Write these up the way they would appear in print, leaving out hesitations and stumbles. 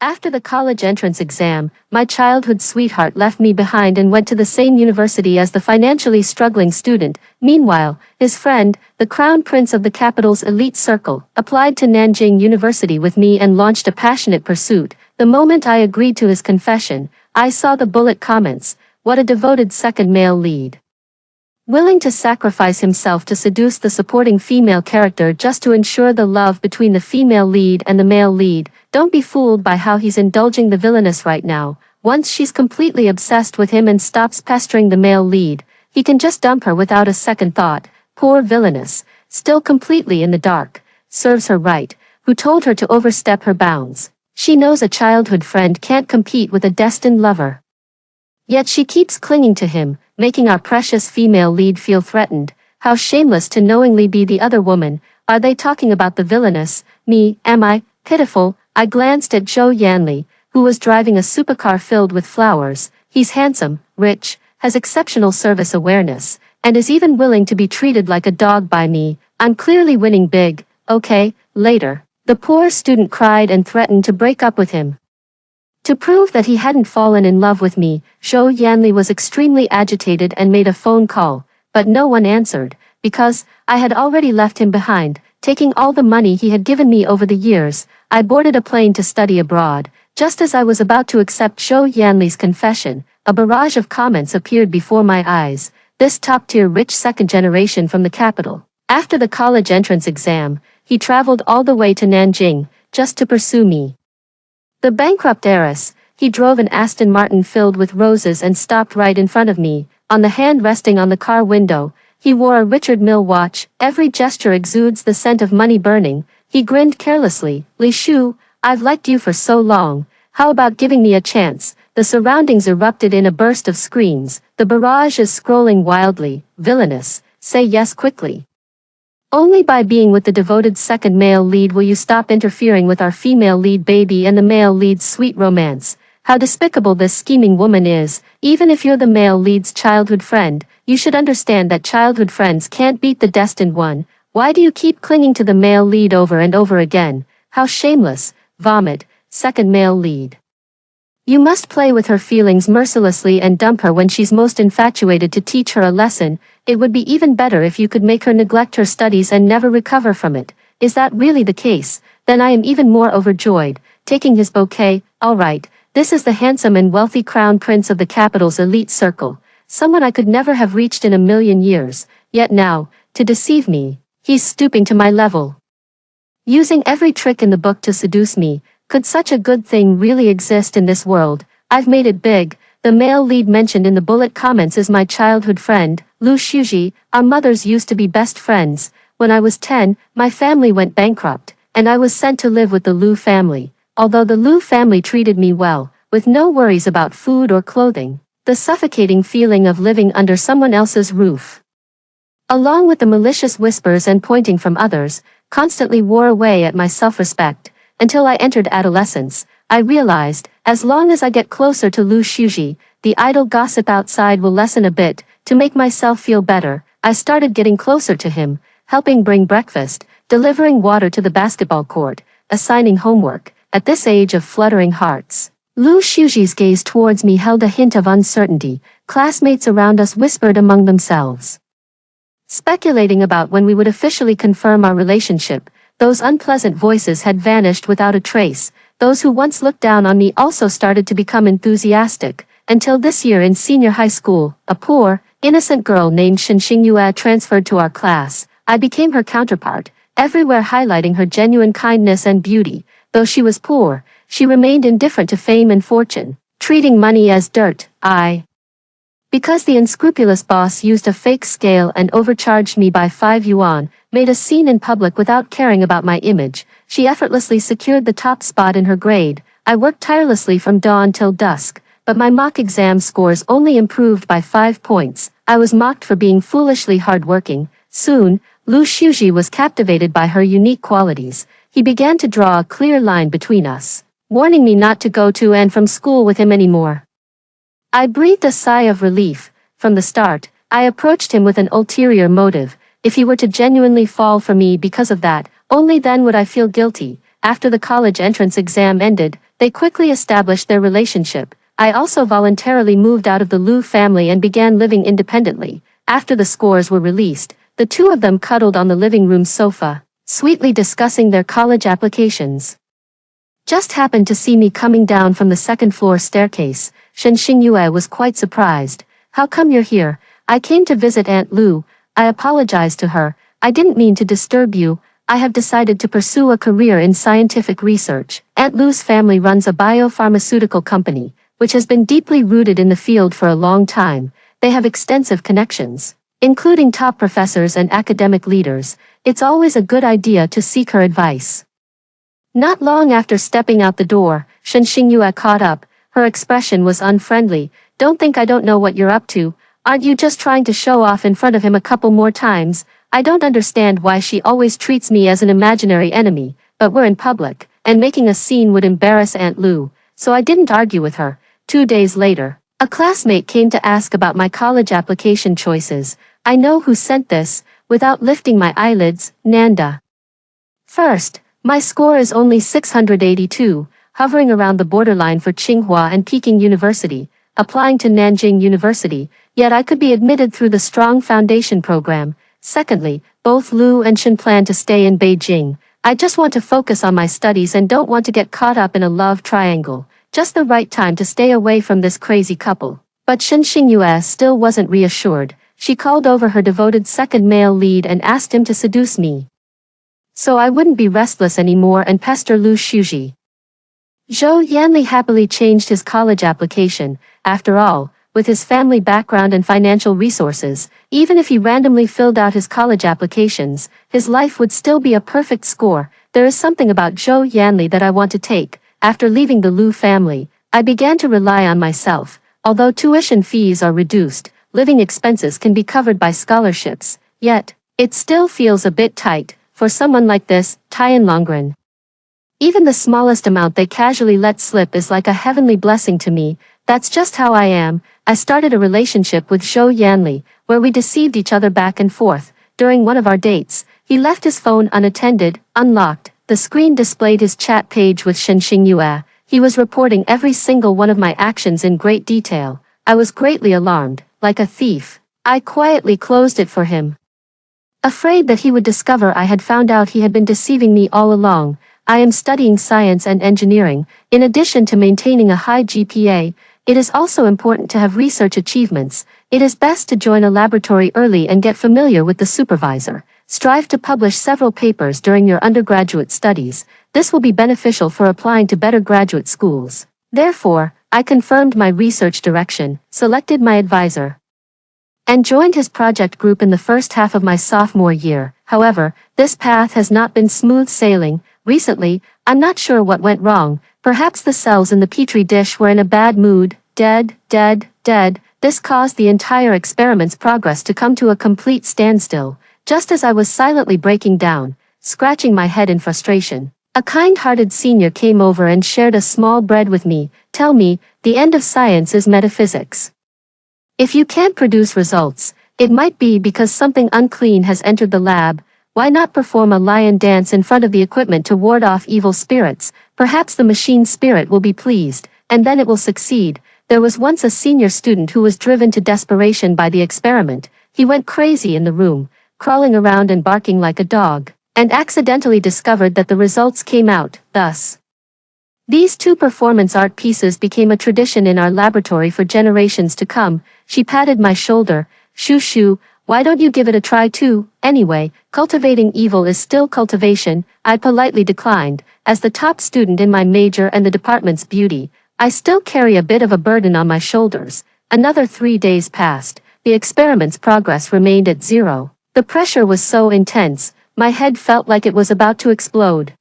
After the college entrance exam, my childhood sweetheart left me behind and went to the same university as the financially struggling student. Meanwhile, his friend, the crown prince of the capital's elite circle, applied to Nanjing University with me and launched a passionate pursuit. The moment I agreed to his confession, I saw the bullet comments. What a devoted second male lead. Willing to sacrifice himself to seduce the supporting female character just to ensure the love between the female lead and the male lead. Don't be fooled by how he's indulging the villainess right now. Once she's completely obsessed with him and stops pestering the male lead, he can just dump her without a second thought. Poor villainess, still completely in the dark. Serves her right. Who told her to overstep her bounds? She knows a childhood friend can't compete with a destined lover. Yet she keeps clinging to him, making our precious female lead feel threatened. How shameless to knowingly be the other woman. Are they talking about the villainess? Me, am I? Pitiful. I glanced at Zhou Yanli, who was driving a supercar filled with flowers. He's handsome, rich, has exceptional service awareness, and is even willing to be treated like a dog by me. I'm clearly winning big. Okay, later. The poor student cried and threatened to break up with him. To prove that he hadn't fallen in love with me, Zhou Yanli was extremely agitated and made a phone call, but no one answered, because I had already left him behind, taking all the money he had given me over the years. I boarded a plane to study abroad. Just as I was about to accept Zhou Yanli's confession, a barrage of comments appeared before my eyes. This top-tier rich second generation from the capital. After the college entrance exam, he traveled all the way to Nanjing, just to pursue me. The bankrupt heiress, he drove an Aston Martin filled with roses and stopped right in front of me, on the hand resting on the car window. He wore a Richard Mille watch. Every gesture exudes the scent of money burning. He grinned carelessly. Li Shu, I've liked you for so long. How about giving me a chance? The surroundings erupted in a burst of screams. The barrage is scrolling wildly. Villainous, say yes quickly. Only by being with the devoted second male lead will you stop interfering with our female lead baby and the male lead's sweet romance. How despicable this scheming woman is. Even if you're the male lead's childhood friend, you should understand that childhood friends can't beat the destined one. Why do you keep clinging to the male lead over and over again? How shameless. Vomit. Second male lead. You must play with her feelings mercilessly and dump her when she's most infatuated to teach her a lesson. It would be even better if you could make her neglect her studies and never recover from it. Is that really the case? Then I am even more overjoyed. Taking his bouquet, all right, this is the handsome and wealthy crown prince of the capital's elite circle. Someone I could never have reached in a million years. Yet now, to deceive me, he's stooping to my level. Using every trick in the book to seduce me. Could such a good thing really exist in this world? I've made it big. The male lead mentioned in the bullet comments is my childhood friend, Lu Shuji. Our mothers used to be best friends. When I was 10, my family went bankrupt, and I was sent to live with the Lu family. Although the Lu family treated me well, with no worries about food or clothing, the suffocating feeling of living under someone else's roof, along with the malicious whispers and pointing from others, constantly wore away at my self-respect. Until I entered adolescence, I realized, as long as I get closer to Lu Shuji, the idle gossip outside will lessen a bit. To make myself feel better, I started getting closer to him, helping bring breakfast, delivering water to the basketball court, assigning homework. At this age of fluttering hearts, Lu Shuji's gaze towards me held a hint of uncertainty. Classmates around us whispered among themselves, speculating about when we would officially confirm our relationship. Those unpleasant voices had vanished without a trace. Those who once looked down on me also started to become enthusiastic. Until this year in senior high school, a poor, innocent girl named Shen Xingyue transferred to our class. I became her counterpart, everywhere highlighting her genuine kindness and beauty. Though she was poor, she remained indifferent to fame and fortune, treating money as dirt. Because the unscrupulous boss used a fake scale and overcharged me by 5 yuan, made a scene in public without caring about my image, she effortlessly secured the top spot in her grade. I worked tirelessly from dawn till dusk, but my mock exam scores only improved by 5 points. I was mocked for being foolishly hardworking. Soon, Lu Shuji was captivated by her unique qualities. He began to draw a clear line between us, warning me not to go to and from school with him anymore. I breathed a sigh of relief. From the start, I approached him with an ulterior motive. If he were to genuinely fall for me because of that, only then would I feel guilty. After the college entrance exam ended, They quickly established their relationship. I also voluntarily moved out of the Liu family and began living independently. After the scores were released, the two of them cuddled on the living room sofa, sweetly discussing their college applications. Just happened to see me coming down from the second-floor staircase. Shen Xingyue was quite surprised. "How come you're here?" "I came to visit Aunt Lu." I apologized to her. "I didn't mean to disturb you. I have decided to pursue a career in scientific research." Aunt Lu's family runs a biopharmaceutical company, which has been deeply rooted in the field for a long time. They have extensive connections, including top professors and academic leaders. It's always a good idea to seek her advice. Not long after stepping out the door, Shen Xingyue caught up. Her expression was unfriendly. "Don't think I don't know what you're up to. Aren't you just trying to show off in front of him a couple more times? I don't understand why she always treats me as an imaginary enemy, but we're in public, and making a scene would embarrass Aunt Lu, so I didn't argue with her." 2 days later, a classmate came to ask about my college application choices. "I know who sent this." Without lifting my eyelids, Nanda. First, my score is only 682, hovering around the borderline for Tsinghua and Peking University, applying to Nanjing University, yet I could be admitted through the strong foundation program. Secondly, both Lu and Shen plan to stay in Beijing. I just want to focus on my studies and don't want to get caught up in a love triangle. Just the right time to stay away from this crazy couple. But Shen Xingyue still wasn't reassured. She called over her devoted second male lead and asked him to seduce me, so I wouldn't be restless anymore and pester Lu Shuji. Zhou Yanli happily changed his college application. After all, with his family background and financial resources, even if he randomly filled out his college applications, his life would still be a perfect score. There is something about Zhou Yanli that I want to take. After leaving the Liu family, I began to rely on myself. Although tuition fees are reduced, living expenses can be covered by scholarships. Yet, it still feels a bit tight for someone like this, Tianlongren. Even the smallest amount they casually let slip is like a heavenly blessing to me. That's just how I am. I started a relationship with Zhou Yanli, where we deceived each other back and forth. During one of our dates, he left his phone unattended, unlocked. The screen displayed his chat page with Shen Xingyue. He was reporting every single one of my actions in great detail. I was greatly alarmed, like a thief. I quietly closed it for him, afraid that he would discover I had found out he had been deceiving me all along. I am studying science and engineering. In addition to maintaining a high GPA, it is also important to have research achievements. It is best to join a laboratory early and get familiar with the supervisor. Strive to publish several papers during your undergraduate studies. This will be beneficial for applying to better graduate schools. Therefore, I confirmed my research direction, selected my advisor, and joined his project group in the first half of my sophomore year. However, this path has not been smooth sailing. Recently, I'm not sure what went wrong. Perhaps the cells in the petri dish were in a bad mood. Dead. This caused the entire experiment's progress to come to a complete standstill. Just as I was silently breaking down, scratching my head in frustration, a kind-hearted senior came over and shared a small bread with me. "Tell me, the end of science is metaphysics. If you can't produce results, it might be because something unclean has entered the lab. Why not perform a lion dance in front of the equipment to ward off evil spirits? Perhaps the machine spirit will be pleased, and then it will succeed." There was once a senior student who was driven to desperation by the experiment. He went crazy in the room, crawling around and barking like a dog, and accidentally discovered that the results came out thus. These two performance art pieces became a tradition in our laboratory for generations to come. She patted my shoulder. Shoo, why don't you give it a try too? Anyway, cultivating evil is still cultivation. I politely declined. As the top student in my major and the department's beauty, I still carry a bit of a burden on my shoulders. Another 3 days passed. The experiment's progress remained at zero. The pressure was so intense, my head felt like it was about to explode.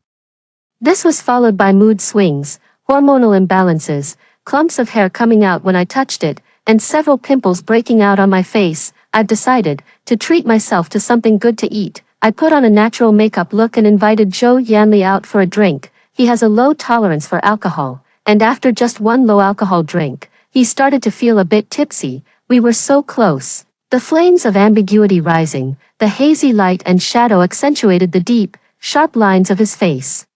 This was followed by mood swings, hormonal imbalances, clumps of hair coming out when I touched it, and several pimples breaking out on my face. I've decided to treat myself to something good to eat. I put on a natural makeup look and invited Zhou Yanli out for a drink. He has a low tolerance for alcohol, and after just one low alcohol drink, he started to feel a bit tipsy. We were so close. The flames of ambiguity rising, the hazy light and shadow accentuated the deep, sharp lines of his face.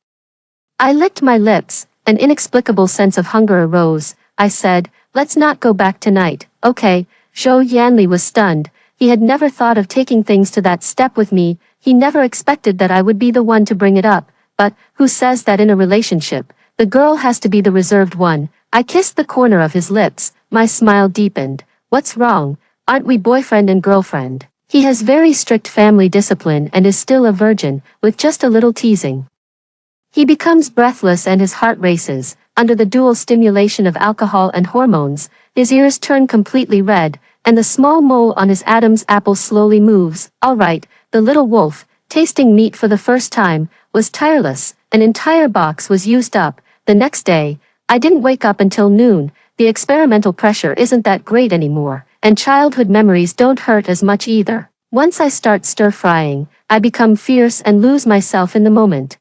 I licked my lips, An inexplicable sense of hunger arose. I said, "Let's not go back tonight, okay?" Zhou Yanli was stunned. He had never thought of taking things to that step with me. He never expected that I would be the one to bring it up. But, who says that in a relationship, the girl has to be the reserved one? I kissed the corner of his lips. My smile deepened. "What's wrong? Aren't we boyfriend and girlfriend?" He has very strict family discipline and is still a virgin, with just a little teasing. He becomes breathless and his heart races. Under the dual stimulation of alcohol and hormones, his ears turn completely red, and the small mole on his Adam's apple slowly moves. All right, the little wolf, tasting meat for the first time, was tireless. An entire box was used up. The next day, I didn't wake up until noon. The experimental pressure isn't that great anymore, and childhood memories don't hurt as much either. Once I start stir-frying, I become fierce and lose myself in the moment.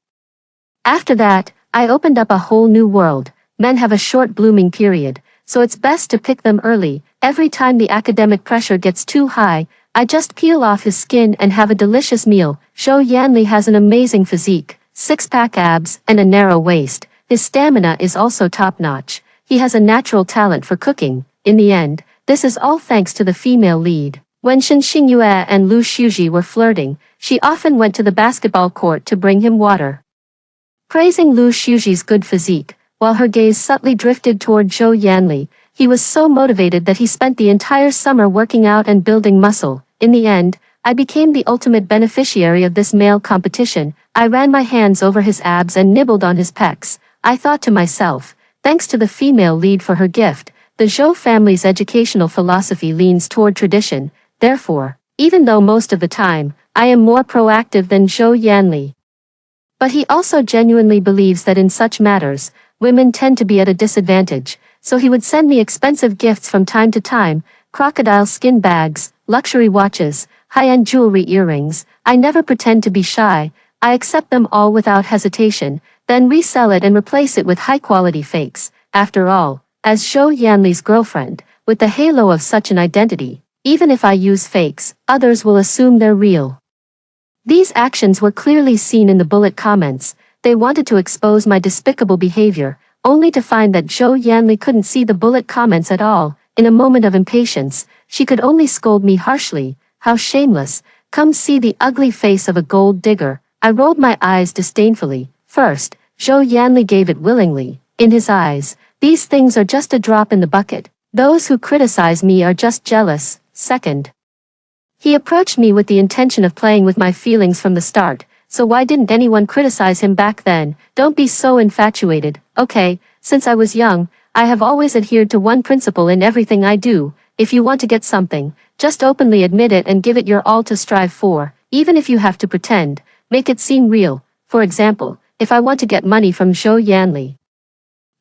After that, I opened up a whole new world. Men have a short blooming period, so it's best to pick them early. Every time the academic pressure gets too high, I just peel off his skin and have a delicious meal. Zhou Yanli has an amazing physique, six-pack abs, and a narrow waist. His stamina is also top-notch. He has a natural talent for cooking. In the end, this is all thanks to the female lead. When Shen Xingyue and Lu Shuji were flirting, she often went to the basketball court to bring him water. Praising Lu Shuji's good physique, while her gaze subtly drifted toward Zhou Yanli, he was so motivated that he spent the entire summer working out and building muscle. In the end, I became the ultimate beneficiary of this male competition. I ran my hands over his abs and nibbled on his pecs. I thought to myself, thanks to the female lead for her gift, the Zhou family's educational philosophy leans toward tradition. Therefore, even though most of the time, I am more proactive than Zhou Yanli. But he also genuinely believes that in such matters, women tend to be at a disadvantage, so he would send me expensive gifts from time to time, crocodile skin bags, luxury watches, high-end jewelry earrings. I never pretend to be shy. I accept them all without hesitation, then resell it and replace it with high-quality fakes. After all, as Zhou Yanli's girlfriend, with the halo of such an identity, even if I use fakes, others will assume they're real. These actions were clearly seen in the bullet comments. They wanted to expose my despicable behavior, only to find that Zhou Yanli couldn't see the bullet comments at all. In a moment of impatience, she could only scold me harshly. How shameless! Come see the ugly face of a gold digger. I rolled my eyes disdainfully. First, Zhou Yanli gave it willingly. In his eyes, these things are just a drop in the bucket. Those who criticize me are just jealous. Second, he approached me with the intention of playing with my feelings from the start, so why didn't anyone criticize him back then? Don't be so infatuated. Okay, since I was young, I have always adhered to one principle in everything I do. If you want to get something, just openly admit it and give it your all to strive for, even if you have to pretend. Make it seem real. For example, if I want to get money from Zhou Yanli,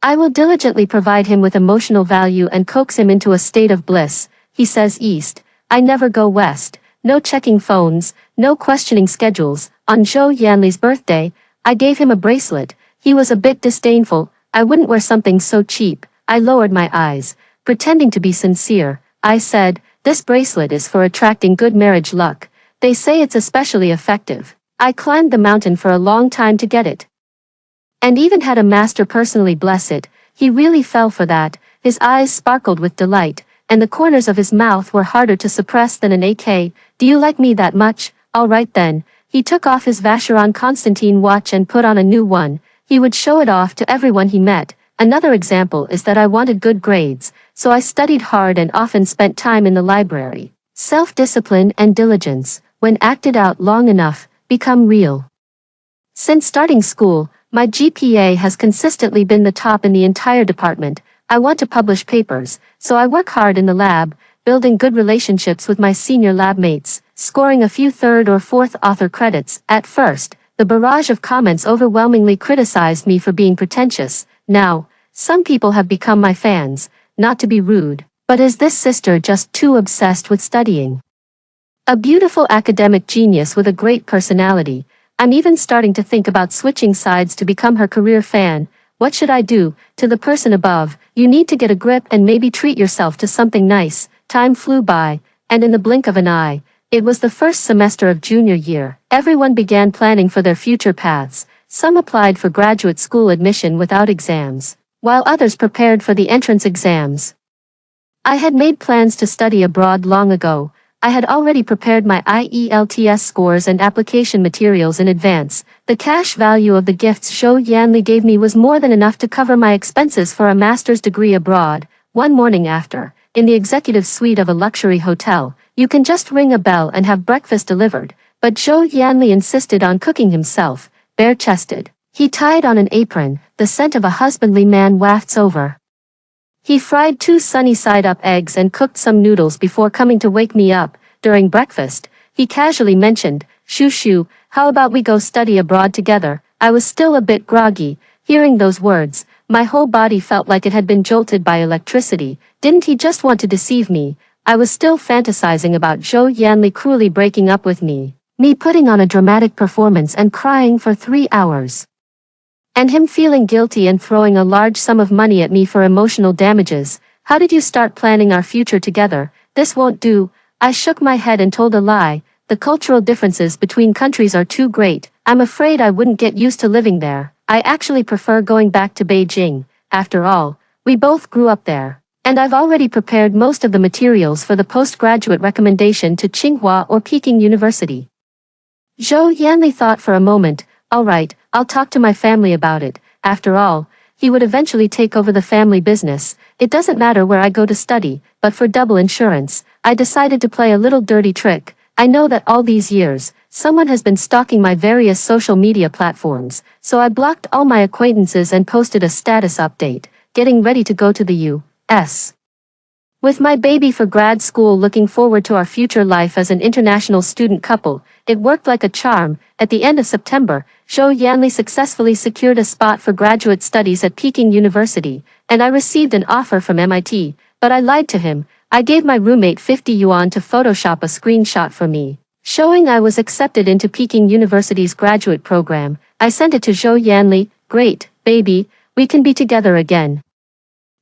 I will diligently provide him with emotional value and coax him into a state of bliss. He says east. I never go west. No checking phones, no questioning schedules. On Zhou Yanli's birthday, I gave him a bracelet. He was a bit disdainful. I wouldn't wear something so cheap. I lowered my eyes, pretending to be sincere. I said, this bracelet is for attracting good marriage luck. They say it's especially effective. I climbed the mountain for a long time to get it, and even had a master personally bless it. He really fell for that. His eyes sparkled with delight, and the corners of his mouth were harder to suppress than an AK. Do you like me that much? All right then. He took off his Vacheron Constantine watch and put on a new one. He would show it off to everyone he met. Another example is that I wanted good grades, so I studied hard and often spent time in the library. Self-discipline and diligence, when acted out long enough, become real. Since starting school, my GPA has consistently been the top in the entire department. I want to publish papers, so I work hard in the lab, building good relationships with my senior lab mates, scoring a few third or fourth author credits. At first, the barrage of comments overwhelmingly criticized me for being pretentious. Now, some people have become my fans. Not to be rude, but is this sister just too obsessed with studying? A beautiful academic genius with a great personality. I'm even starting to think about switching sides to become her career fan. What should I do? To the person above, you need to get a grip and maybe treat yourself to something nice. Time flew by, and in the blink of an eye, it was the first semester of junior year. Everyone began planning for their future paths. Some applied for graduate school admission without exams, while others prepared for the entrance exams. I had made plans to study abroad long ago. I had already prepared my IELTS scores and application materials in advance. The cash value of the gifts Zhou Yanli gave me was more than enough to cover my expenses for a master's degree abroad. One morning after, in the executive suite of a luxury hotel, you can just ring a bell and have breakfast delivered, but Zhou Yanli insisted on cooking himself, bare-chested. He tied on an apron, the scent of a husbandly man wafts over. He fried 2 sunny-side-up eggs and cooked some noodles before coming to wake me up. During breakfast, he casually mentioned, "Shushu, how about we go study abroad together?" I was still a bit groggy. Hearing those words, my whole body felt like it had been jolted by electricity. Didn't he just want to deceive me? I was still fantasizing about Zhou Yanli cruelly breaking up with me putting on a dramatic performance and crying for 3 hours. And him feeling guilty and throwing a large sum of money at me for emotional damages. "How did you start planning our future together? This won't do." I shook my head and told a lie. "The cultural differences between countries are too great. I'm afraid I wouldn't get used to living there. I actually prefer going back to Beijing. After all, we both grew up there. And I've already prepared most of the materials for the postgraduate recommendation to Tsinghua or Peking University." Zhou Yanli thought for a moment. "All right, I'll talk to my family about it. After all, he would eventually take over the family business. It doesn't matter where I go to study, but for double insurance, I decided to play a little dirty trick. I know that all these years, someone has been stalking my various social media platforms, so I blocked all my acquaintances and posted a status update, getting ready to go to the U.S. With my baby for grad school, looking forward to our future life as an international student couple. It worked like a charm. At the end of September, Zhou Yanli successfully secured a spot for graduate studies at Peking University, and I received an offer from MIT, but I lied to him. I gave my roommate 50 yuan to Photoshop a screenshot for me, showing I was accepted into Peking University's graduate program. I sent it to Zhou Yanli. "Great, baby, we can be together again."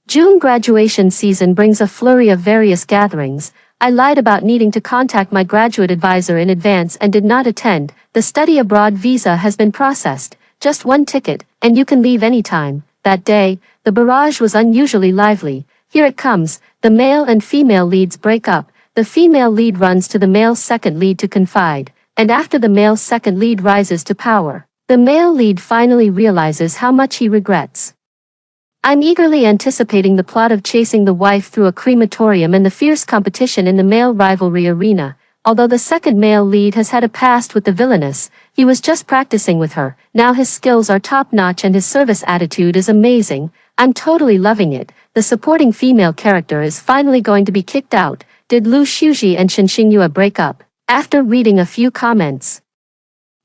June graduation season brings a flurry of various gatherings. I lied about needing to contact my graduate advisor in advance and did not attend. The study abroad visa has been processed. Just one ticket, and you can leave anytime. That day, the barrage was unusually lively. Here it comes. The male and female leads break up. The female lead runs to the male second lead to confide, and after the male second lead rises to power, the male lead finally realizes how much he regrets. I'm eagerly anticipating the plot of chasing the wife through a crematorium and the fierce competition in the male rivalry arena. Although the second male lead has had a past with the villainess, he was just practicing with her. Now his skills are top-notch and his service attitude is amazing. I'm totally loving it. The supporting female character is finally going to be kicked out. Did Lu Xuji and Shen Xingyue break up? After reading a few comments,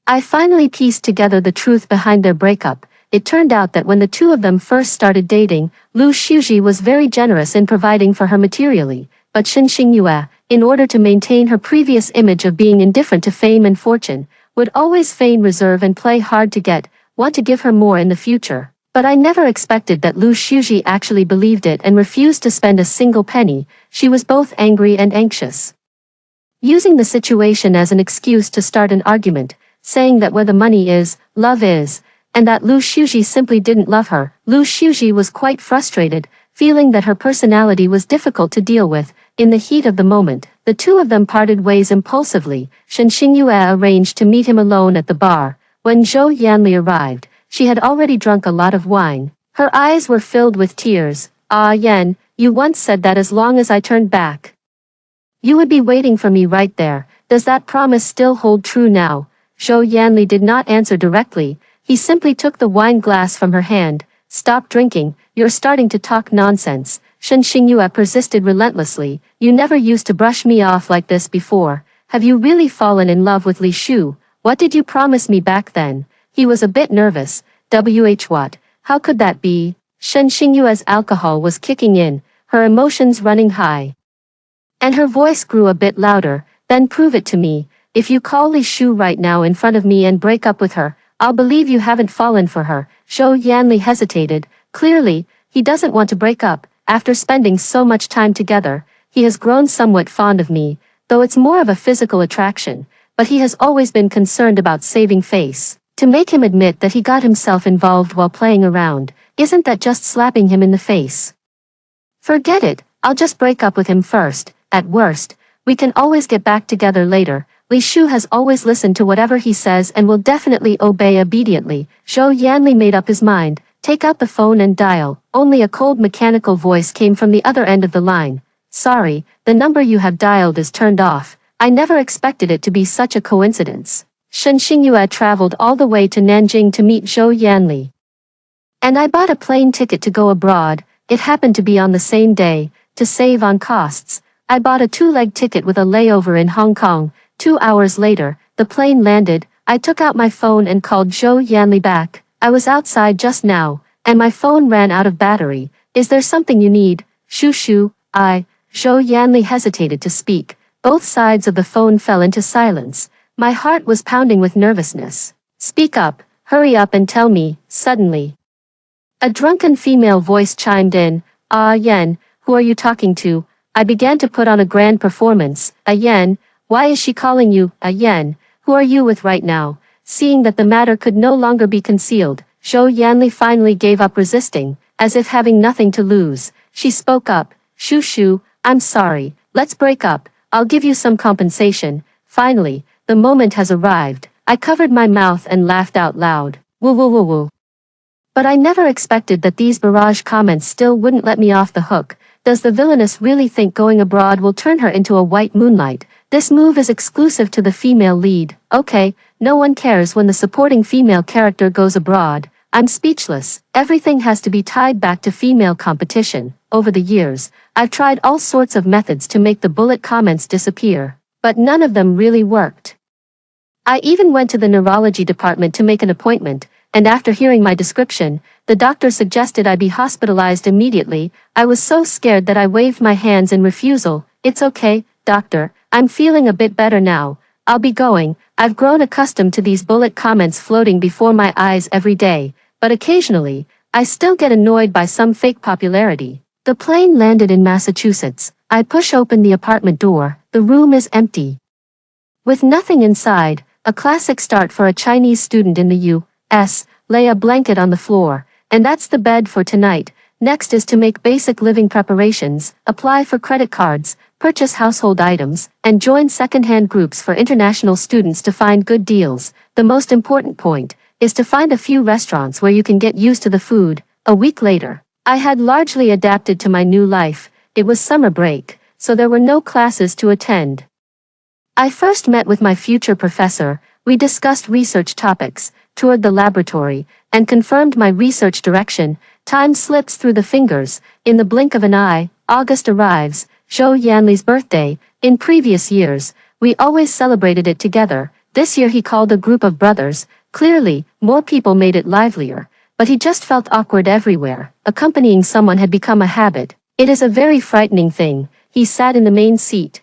I finally pieced together the truth behind their breakup. It turned out that when the two of them first started dating, Lu Xuji was very generous in providing for her materially, but Shen Xingyue, in order to maintain her previous image of being indifferent to fame and fortune, would always feign reserve and play hard to want to give her more in the future. But I never expected that Lu Xuji actually believed it and refused to spend a single penny. She was both angry and anxious, using the situation as an excuse to start an argument, saying that where the money is, love is, and that Lu Xuji simply didn't love her. Lu Xuji was quite frustrated, feeling that her personality was difficult to deal with. In the heat of the moment, the two of them parted ways impulsively. Shen Xingyue arranged to meet him alone at the bar. When Zhou Yanli arrived, she had already drunk a lot of wine. Her eyes were filled with tears. "Ah Yan, you once said that as long as I turned back, you would be waiting for me right there. Does that promise still hold true now?" Zhou Yanli did not answer directly. He simply took the wine glass from her hand. "Stop drinking, you're starting to talk nonsense." Shen Xingyue persisted relentlessly. "You never used to brush me off like this before. Have you really fallen in love with Li Shu? What did you promise me back then?" He was a bit nervous. What? How could that be? Shen Xingyue's alcohol was kicking in, her emotions running high. And her voice grew a bit louder. "Then prove it to me. If you call Li Shu right now in front of me and break up with her, I'll believe you haven't fallen for her." Zhou Yanli hesitated. Clearly, he doesn't want to break up. After spending so much time together, he has grown somewhat fond of me, though it's more of a physical attraction, but he has always been concerned about saving face. To make him admit that he got himself involved while playing around, isn't that just slapping him in the face? Forget it, I'll just break up with him first. At worst, we can always get back together later. Li Shu has always listened to whatever he says and will definitely obey obediently. Zhou Yanli made up his mind. Take out the phone and dial. Only a cold mechanical voice came from the other end of the line. Sorry, the number you have dialed is turned off. I never expected it to be such a coincidence. Shen Xingyue traveled all the way to Nanjing to meet Zhou Yanli. And I bought a plane ticket to go abroad. It happened to be on the same day. To save on costs, I bought a two-leg ticket with a layover in Hong Kong. 2 hours later, the plane landed. I took out my phone and called Zhou Yanli back. I was outside just now, and my phone ran out of battery. Is there something you need? Zhou Yanli hesitated to speak. Both sides of the phone fell into silence. My heart was pounding with nervousness. Speak up, hurry up and tell me. Suddenly, a drunken female voice chimed in. Ah Yen, who are you talking to? I began to put on a grand performance. Yen, why is she calling you? Yen, who are you with right now? Seeing that the matter could no longer be concealed, Zhou Yanli finally gave up resisting, as if having nothing to lose. She spoke up. Shu, I'm sorry, let's break up. I'll give you some compensation. Finally, the moment has arrived. I covered my mouth and laughed out loud. Woo. But I never expected that these barrage comments still wouldn't let me off the hook. Does the villainess really think going abroad will turn her into a white moonlight? This move is exclusive to the female lead. Okay, no one cares when the supporting female character goes abroad. I'm speechless. Everything has to be tied back to female competition. Over the years, I've tried all sorts of methods to make the bullet comments disappear, but none of them really worked. I even went to the neurology department to make an appointment, and after hearing my description, the doctor suggested I be hospitalized immediately. I was so scared that I waved my hands in refusal. It's okay, doctor, I'm feeling a bit better now. I'll be going. I've grown accustomed to these bullet comments floating before my eyes every day, but occasionally, I still get annoyed by some fake popularity. The plane landed in Massachusetts. I push open the apartment door. The room is empty. With nothing inside, a classic start for a Chinese student in the U.S., lay a blanket on the floor, and that's the bed for tonight. Next is to make basic living preparations, apply for credit cards, purchase household items, and join second-hand groups for international students to find good deals. The most important point is to find a few restaurants where you can get used to the food. A week later, I had largely adapted to my new life. It was summer break, so there were no classes to attend. I first met with my future professor. We discussed research topics, toured the laboratory, and confirmed my research direction. Time slips through the fingers. In the blink of an eye, August arrives, Zhou Yanli's birthday. In previous years, we always celebrated it together. This year he called a group of brothers. Clearly, more people made it livelier, but he just felt awkward everywhere. Accompanying someone had become a habit. It is a very frightening thing. He sat in the main seat,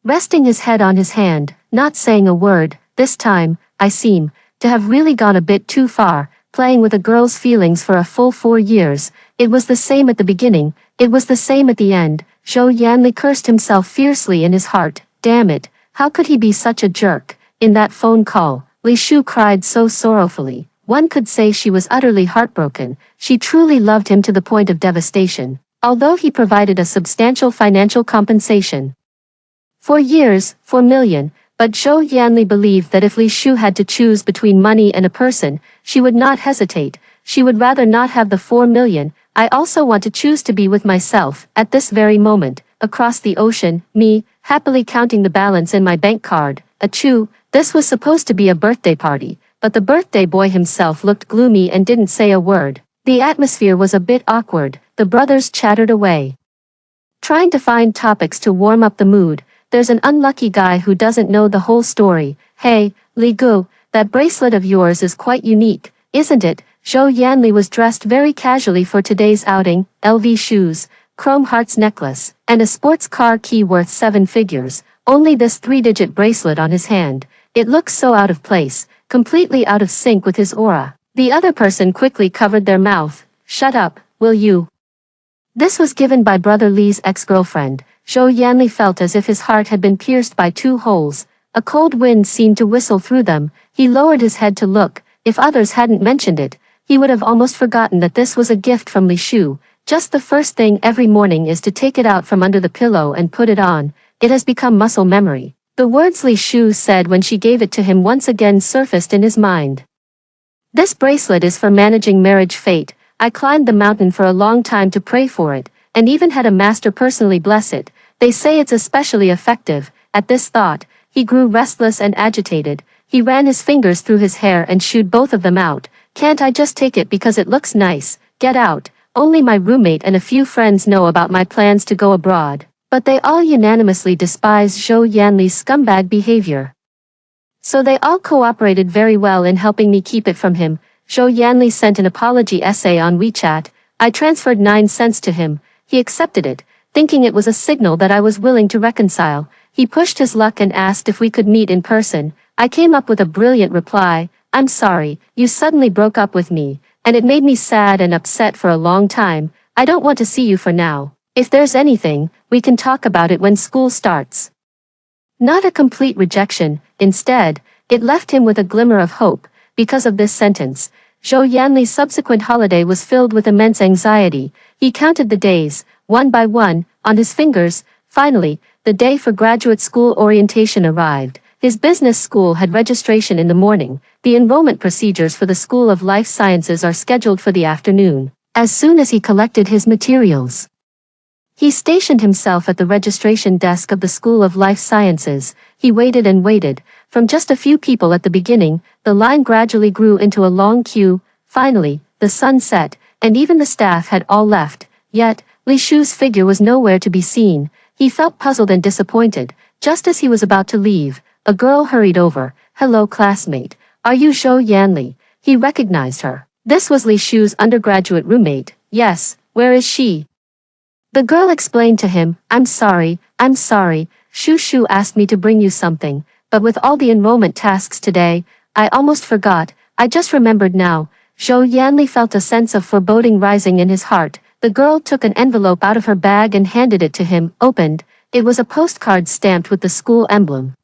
resting his head on his hand, not saying a word. This time, I seem to have really gone a bit too far, playing with a girl's feelings for a full 4 years. It was the same at the beginning, it was the same at the end. Zhou Yanli cursed himself fiercely in his heart. Damn it, how could he be such a jerk? In that phone call, Li Shu cried so sorrowfully. One could say she was utterly heartbroken. She truly loved him to the point of devastation, although he provided a substantial financial compensation. For years, 4 million, but Zhou Yanli believed that if Li Shu had to choose between money and a person, she would not hesitate. She would rather not have the 4 million. I also want to choose to be with myself, at this very moment, across the ocean, me, happily counting the balance in my bank card. Achoo, this was supposed to be a birthday party, but the birthday boy himself looked gloomy and didn't say a word. The atmosphere was a bit awkward. The brothers chattered away, trying to find topics to warm up the mood. There's an unlucky guy who doesn't know the whole story. Hey, Li Gu, that bracelet of yours is quite unique, isn't it? Zhou Yanli was dressed very casually for today's outing, LV shoes, chrome hearts necklace, and a sports car key worth 7 figures, only this 3-digit bracelet on his hand. It looks so out of place, completely out of sync with his aura. The other person quickly covered their mouth. Shut up, will you? This was given by Brother Li's ex-girlfriend. Zhou Yanli felt as if his heart had been pierced by 2 holes. A cold wind seemed to whistle through them. He lowered his head to look. If others hadn't mentioned it, he would have almost forgotten that this was a gift from Li Shu. Just the first thing every morning is to take it out from under the pillow and put it on. It has become muscle memory. The words Li Shu said when she gave it to him once again surfaced in his mind. This bracelet is for managing marriage fate. I climbed the mountain for a long time to pray for it, and even had a master personally bless it. They say it's especially effective. At this thought, he grew restless and agitated. He ran his fingers through his hair and shooed both of them out. Can't I just take it because it looks nice? Get out. Only my roommate and a few friends know about my plans to go abroad. But they all unanimously despise Zhou Yanli's scumbag behavior. So they all cooperated very well in helping me keep it from him. Zhou Yanli sent an apology essay on WeChat. I transferred 9 cents to him. He accepted it, thinking it was a signal that I was willing to reconcile. He pushed his luck and asked if we could meet in person. I came up with a brilliant reply. I'm sorry, you suddenly broke up with me, and it made me sad and upset for a long time. I don't want to see you for now. If there's anything, we can talk about it when school starts. Not a complete rejection, instead, it left him with a glimmer of hope. Because of this sentence, Zhou Yanli's subsequent holiday was filled with immense anxiety. He counted the days, one by one, on his fingers. Finally, the day for graduate school orientation arrived. His business school had registration in the morning. The enrollment procedures for the School of Life Sciences are scheduled for the afternoon. As soon as he collected his materials, he stationed himself at the registration desk of the School of Life Sciences. He waited and waited. From just a few people at the beginning, the line gradually grew into a long queue. Finally, the sun set, and even the staff had all left. Yet, Li Shu's figure was nowhere to be seen. He felt puzzled and disappointed. Just as he was about to leave, a girl hurried over. Hello, classmate. Are you Zhou Yanli? He recognized her. This was Li Shu's undergraduate roommate. Yes, where is she? The girl explained to him, I'm sorry. Shu asked me to bring you something, but with all the enrollment tasks today, I almost forgot. I just remembered now. Zhou Yanli felt a sense of foreboding rising in his heart. The girl took an envelope out of her bag and handed it to him. Opened, it was a postcard stamped with the school emblem.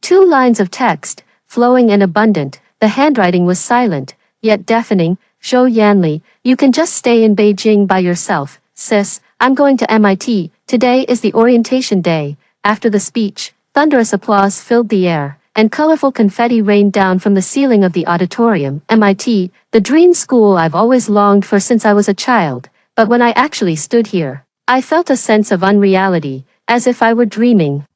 2 lines of text, flowing and abundant. The handwriting was silent, yet deafening. Zhou Yanli, you can just stay in Beijing by yourself, sis. I'm going to MIT. Today is the orientation day. After the speech, thunderous applause filled the air, and colorful confetti rained down from the ceiling of the auditorium. MIT, the dream school I've always longed for since I was a child. But when I actually stood here, I felt a sense of unreality, as if I were dreaming.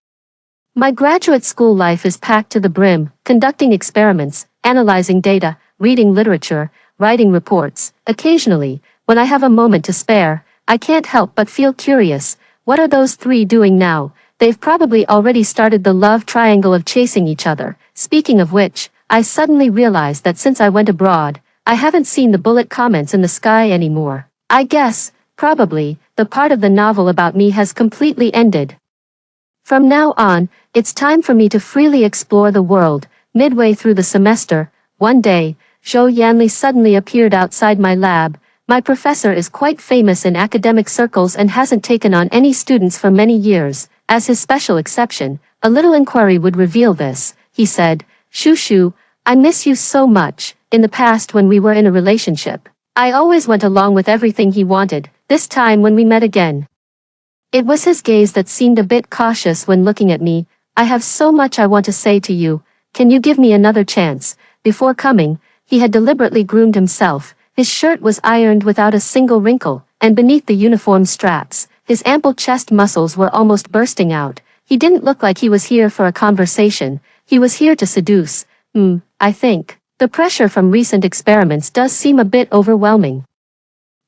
My graduate school life is packed to the brim, conducting experiments, analyzing data, reading literature, writing reports. Occasionally, when I have a moment to spare, I can't help but feel curious. What are those 3 doing now? They've probably already started the love triangle of chasing each other. Speaking of which, I suddenly realized that since I went abroad, I haven't seen the bullet comments in the sky anymore. I guess, probably, the part of the novel about me has completely ended. From now on, it's time for me to freely explore the world. Midway through the semester, one day, Zhou Yanli suddenly appeared outside my lab. My professor is quite famous in academic circles and hasn't taken on any students for many years. As his special exception, a little inquiry would reveal this. He said, Shu, I miss you so much. In the past when we were in a relationship, I always went along with everything he wanted. This time when we met again, it was his gaze that seemed a bit cautious when looking at me. I have so much I want to say to you. Can you give me another chance? Before coming, he had deliberately groomed himself. His shirt was ironed without a single wrinkle, and beneath the uniform straps, his ample chest muscles were almost bursting out. He didn't look like he was here for a conversation. He was here to seduce. I think. The pressure from recent experiments does seem a bit overwhelming.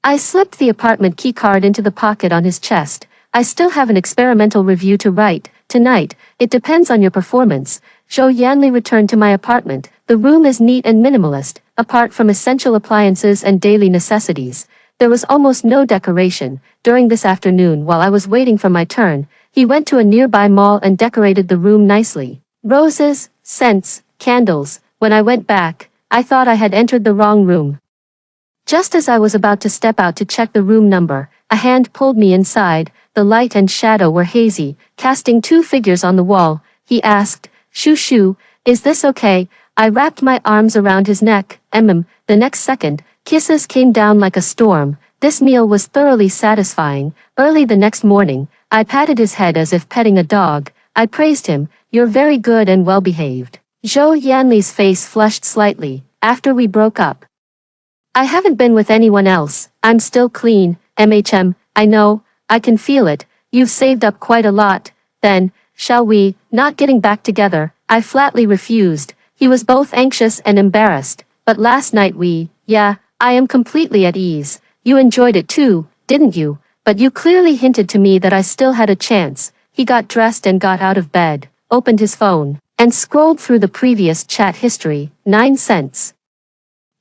I slipped the apartment keycard into the pocket on his chest. I still have an experimental review to write. Tonight, it depends on your performance. Zhou Yanli returned to my apartment. The room is neat and minimalist, apart from essential appliances and daily necessities. There was almost no decoration. During this afternoon while I was waiting for my turn, he went to a nearby mall and decorated the room nicely. Roses, scents, candles. When I went back, I thought I had entered the wrong room. Just as I was about to step out to check the room number, a hand pulled me inside. The light and shadow were hazy, casting 2 figures on the wall. He asked, Shoo shoo, is this okay? I wrapped my arms around his neck, the next second, kisses came down like a storm. This meal was thoroughly satisfying. Early the next morning, I patted his head as if petting a dog. I praised him, you're very good and well behaved. Zhou Yanli's face flushed slightly. After we broke up, I haven't been with anyone else. I'm still clean. I know, I can feel it. You've saved up quite a lot. Then, shall we, not getting back together? I flatly refused. He was both anxious and embarrassed. But last night I am completely at ease. You enjoyed it too, didn't you? But you clearly hinted to me that I still had a chance. He got dressed and got out of bed, opened his phone, and scrolled through the previous chat history. 9 cents.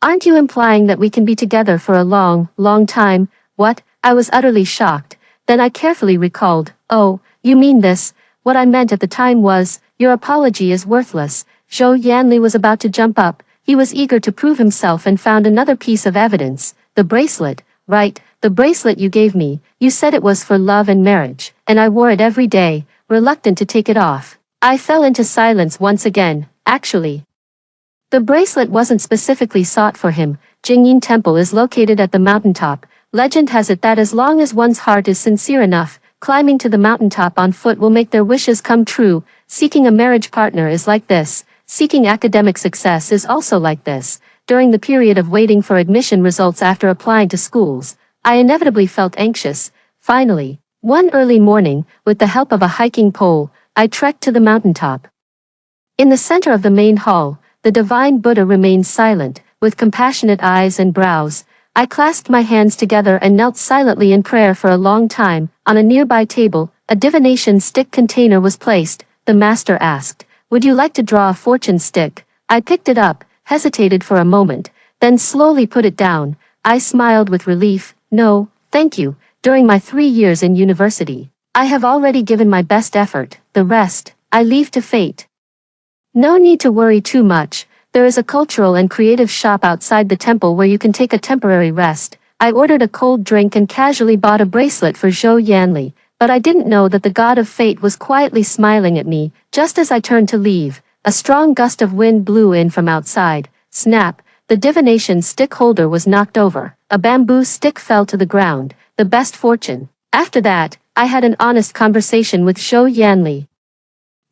Aren't you implying that we can be together for a long, long time? What? I was utterly shocked. Then I carefully recalled, oh, you mean this? What I meant at the time was, your apology is worthless. Zhou Yanli was about to jump up. He was eager to prove himself and found another piece of evidence. The bracelet. Right, the bracelet you gave me. You said it was for love and marriage, and I wore it every day, reluctant to take it off. I fell into silence once again. Actually, the bracelet wasn't specifically sought for him. Jingyin Temple is located at the mountaintop. Legend has it that as long as one's heart is sincere enough, climbing to the mountaintop on foot will make their wishes come true. Seeking a marriage partner is like this. Seeking academic success is also like this. During the period of waiting for admission results after applying to schools, I inevitably felt anxious. Finally, one early morning, with the help of a hiking pole, I trekked to the mountaintop. In the center of the main hall, the divine Buddha remained silent, with compassionate eyes and brows. I clasped my hands together and knelt silently in prayer for a long time. On a nearby table, a divination stick container was placed. The master asked, would you like to draw a fortune stick? I picked it up, hesitated for a moment, then slowly put it down. I smiled with relief. No, thank you. During my 3 years in university, I have already given my best effort. The rest, I leave to fate. No need to worry too much. There is a cultural and creative shop outside the temple where you can take a temporary rest. I ordered a cold drink and casually bought a bracelet for Zhou Yanli, but I didn't know that the god of fate was quietly smiling at me. Just as I turned to leave, a strong gust of wind blew in from outside. Snap, the divination stick holder was knocked over. A bamboo stick fell to the ground. The best fortune. After that, I had an honest conversation with Zhou Yanli.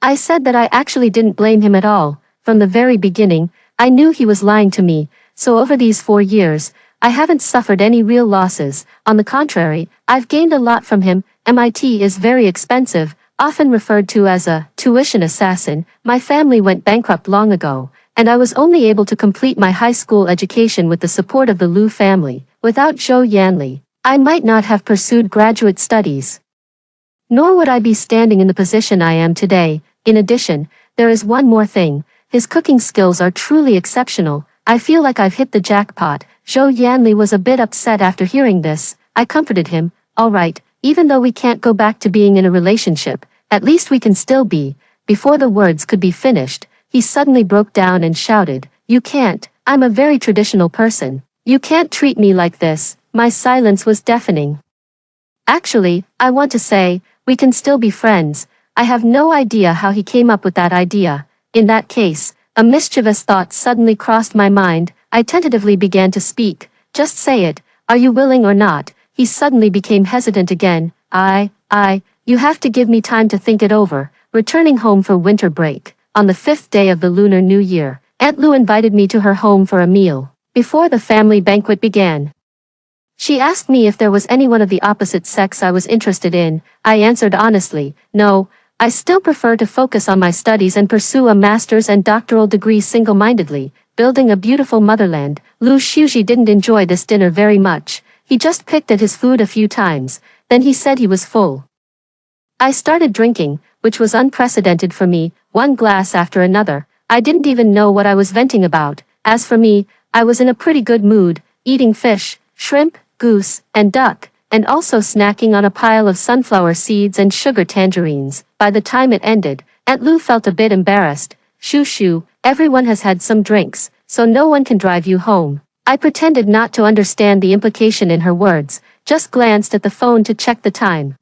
I said that I actually didn't blame him at all. From the very beginning, I knew he was lying to me, so over these 4 years, I haven't suffered any real losses. On the contrary, I've gained a lot from him. MIT is very expensive, often referred to as a tuition assassin. My family went bankrupt long ago, and I was only able to complete my high school education with the support of the Liu family. Without Zhou Yanli, I might not have pursued graduate studies. Nor would I be standing in the position I am today. In addition, there is one more thing. His cooking skills are truly exceptional. I feel like I've hit the jackpot. Zhou Yanli was a bit upset after hearing this. I comforted him. All right, even though we can't go back to being in a relationship, at least we can still be. Before the words could be finished, he suddenly broke down and shouted, you can't. I'm a very traditional person. You can't treat me like this. My silence was deafening. Actually, I want to say, we can still be friends. I have no idea how he came up with that idea. In that case, a mischievous thought suddenly crossed my mind. I tentatively began to speak. Just say it. Are you willing or not? He suddenly became hesitant again. You have to give me time to think it over. Returning home for winter break, on the 5th day of the Lunar New Year, Aunt Lu invited me to her home for a meal. Before the family banquet began, she asked me if there was anyone of the opposite sex I was interested in. I answered honestly, no. I still prefer to focus on my studies and pursue a master's and doctoral degree single-mindedly, building a beautiful motherland. Lu Shuji didn't enjoy this dinner very much. He just picked at his food a few times, then he said he was full. I started drinking, which was unprecedented for me, one glass after another. I didn't even know what I was venting about. As for me, I was in a pretty good mood, eating fish, shrimp, goose, and duck, and also snacking on a pile of sunflower seeds and sugar tangerines. By the time it ended, Aunt Lu felt a bit embarrassed. Shoo, everyone has had some drinks, so no one can drive you home. I pretended not to understand the implication in her words, just glanced at the phone to check the time.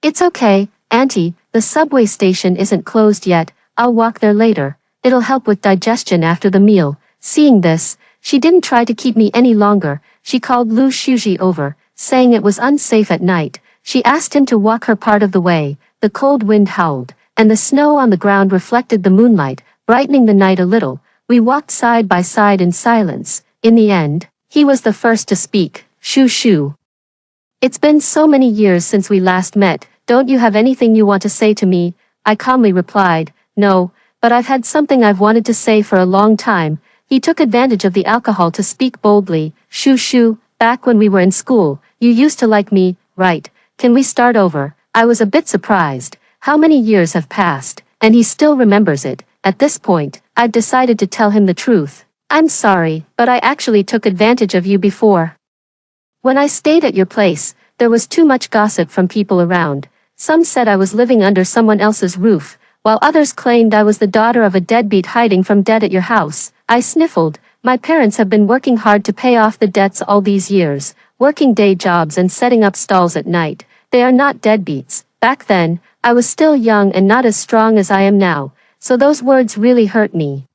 It's okay, Auntie, the subway station isn't closed yet. I'll walk there later. It'll help with digestion after the meal. Seeing this, she didn't try to keep me any longer. She called Lu Shuji over, saying it was unsafe at night. She asked him to walk her part of the way. The cold wind howled, and the snow on the ground reflected the moonlight, brightening the night a little. We walked side by side in silence. In the end, he was the first to speak. Shoo shoo. It's been so many years since we last met. Don't you have anything you want to say to me? I calmly replied, no, but I've had something I've wanted to say for a long time. He took advantage of the alcohol to speak boldly. Shoo shoo, back when we were in school, you used to like me, right? Can we start over? I was a bit surprised. How many years have passed, and he still remembers it. At this point, I've decided to tell him the truth. I'm sorry, but I actually took advantage of you before. When I stayed at your place, there was too much gossip from people around. Some said I was living under someone else's roof, while others claimed I was the daughter of a deadbeat hiding from debt at your house. I sniffled. My parents have been working hard to pay off the debts all these years, working day jobs and setting up stalls at night. They are not deadbeats. Back then, I was still young and not as strong as I am now, so those words really hurt me,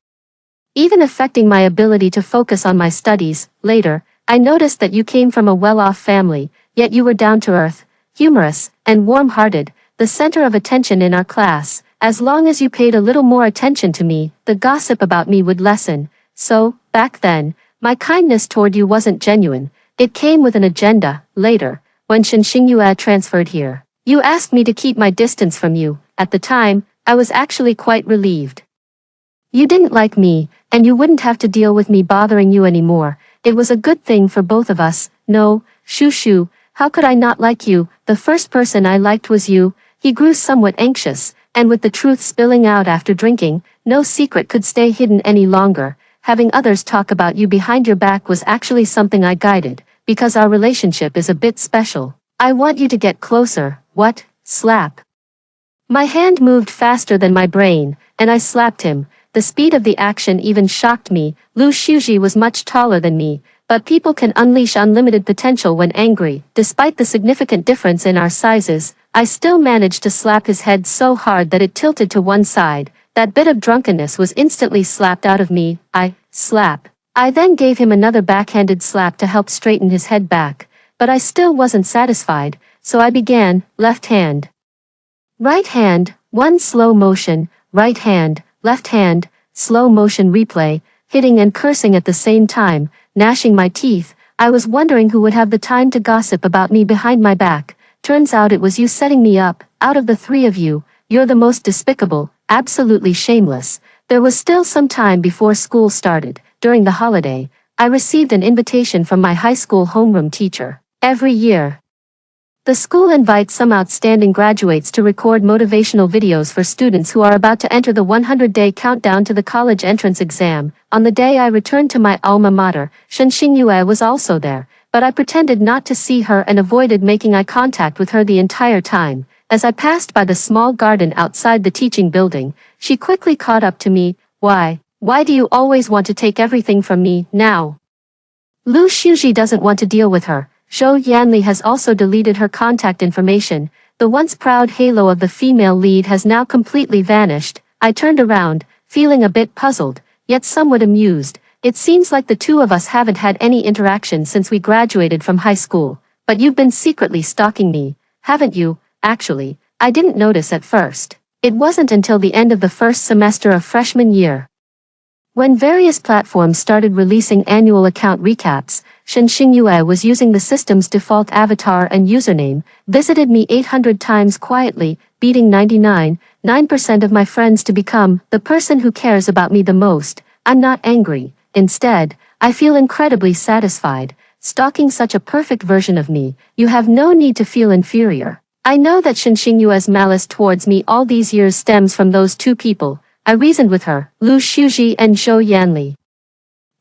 even affecting my ability to focus on my studies. Later, I noticed that you came from a well-off family, yet you were down-to-earth, humorous, and warm-hearted, the center of attention in our class. As long as you paid a little more attention to me, the gossip about me would lessen. So, back then, my kindness toward you wasn't genuine. It came with an agenda. Later, when Xinxingyue transferred here, you asked me to keep my distance from you. At the time, I was actually quite relieved. You didn't like me, and you wouldn't have to deal with me bothering you anymore. It was a good thing for both of us. No, shoo shoo, how could I not like you? The first person I liked was you. He grew somewhat anxious, and with the truth spilling out after drinking, no secret could stay hidden any longer. Having others talk about you behind your back was actually something I guided, because our relationship is a bit special. I want you to get closer. What? Slap. My hand moved faster than my brain, and I slapped him. The speed of the action even shocked me. Lu Shuji was much taller than me, but people can unleash unlimited potential when angry. Despite the significant difference in our sizes, I still managed to slap his head so hard that it tilted to one side. That bit of drunkenness was instantly slapped out of me. Slap. I then gave him another backhanded slap to help straighten his head back, but I still wasn't satisfied, so I began. Left hand. Right hand, one slow motion, right hand, left hand, slow motion replay, hitting and cursing at the same time, gnashing my teeth. I was wondering who would have the time to gossip about me behind my back. Turns out it was you setting me up. Out of the three of you, you're the most despicable, absolutely shameless. There was still some time before school started. During the holiday, I received an invitation from my high school homeroom teacher. Every year, the school invites some outstanding graduates to record motivational videos for students who are about to enter the 100-day countdown to the college entrance exam. On the day I returned to my alma mater, Xinxingyue was also there, but I pretended not to see her and avoided making eye contact with her the entire time. As I passed by the small garden outside the teaching building, she quickly caught up to me. Why do you always want to take everything from me, now? Lu Shuji doesn't want to deal with her. Zhou Yanli has also deleted her contact information. The once proud halo of the female lead has now completely vanished. I turned around, feeling a bit puzzled, yet somewhat amused. It seems like the two of us haven't had any interaction since we graduated from high school. But you've been secretly stalking me, haven't you? Actually, I didn't notice at first. It wasn't until the end of the first semester of freshman year, when various platforms started releasing annual account recaps, Xinxingyue was using the system's default avatar and username, visited me 800 times quietly, beating 99.9% of my friends to become the person who cares about me the most. I'm not angry. Instead, I feel incredibly satisfied. Stalking such a perfect version of me, you have no need to feel inferior. I know that Xinxingyue's malice towards me all these years stems from those two people. I reasoned with her, Lu Shuji and Zhou Yanli.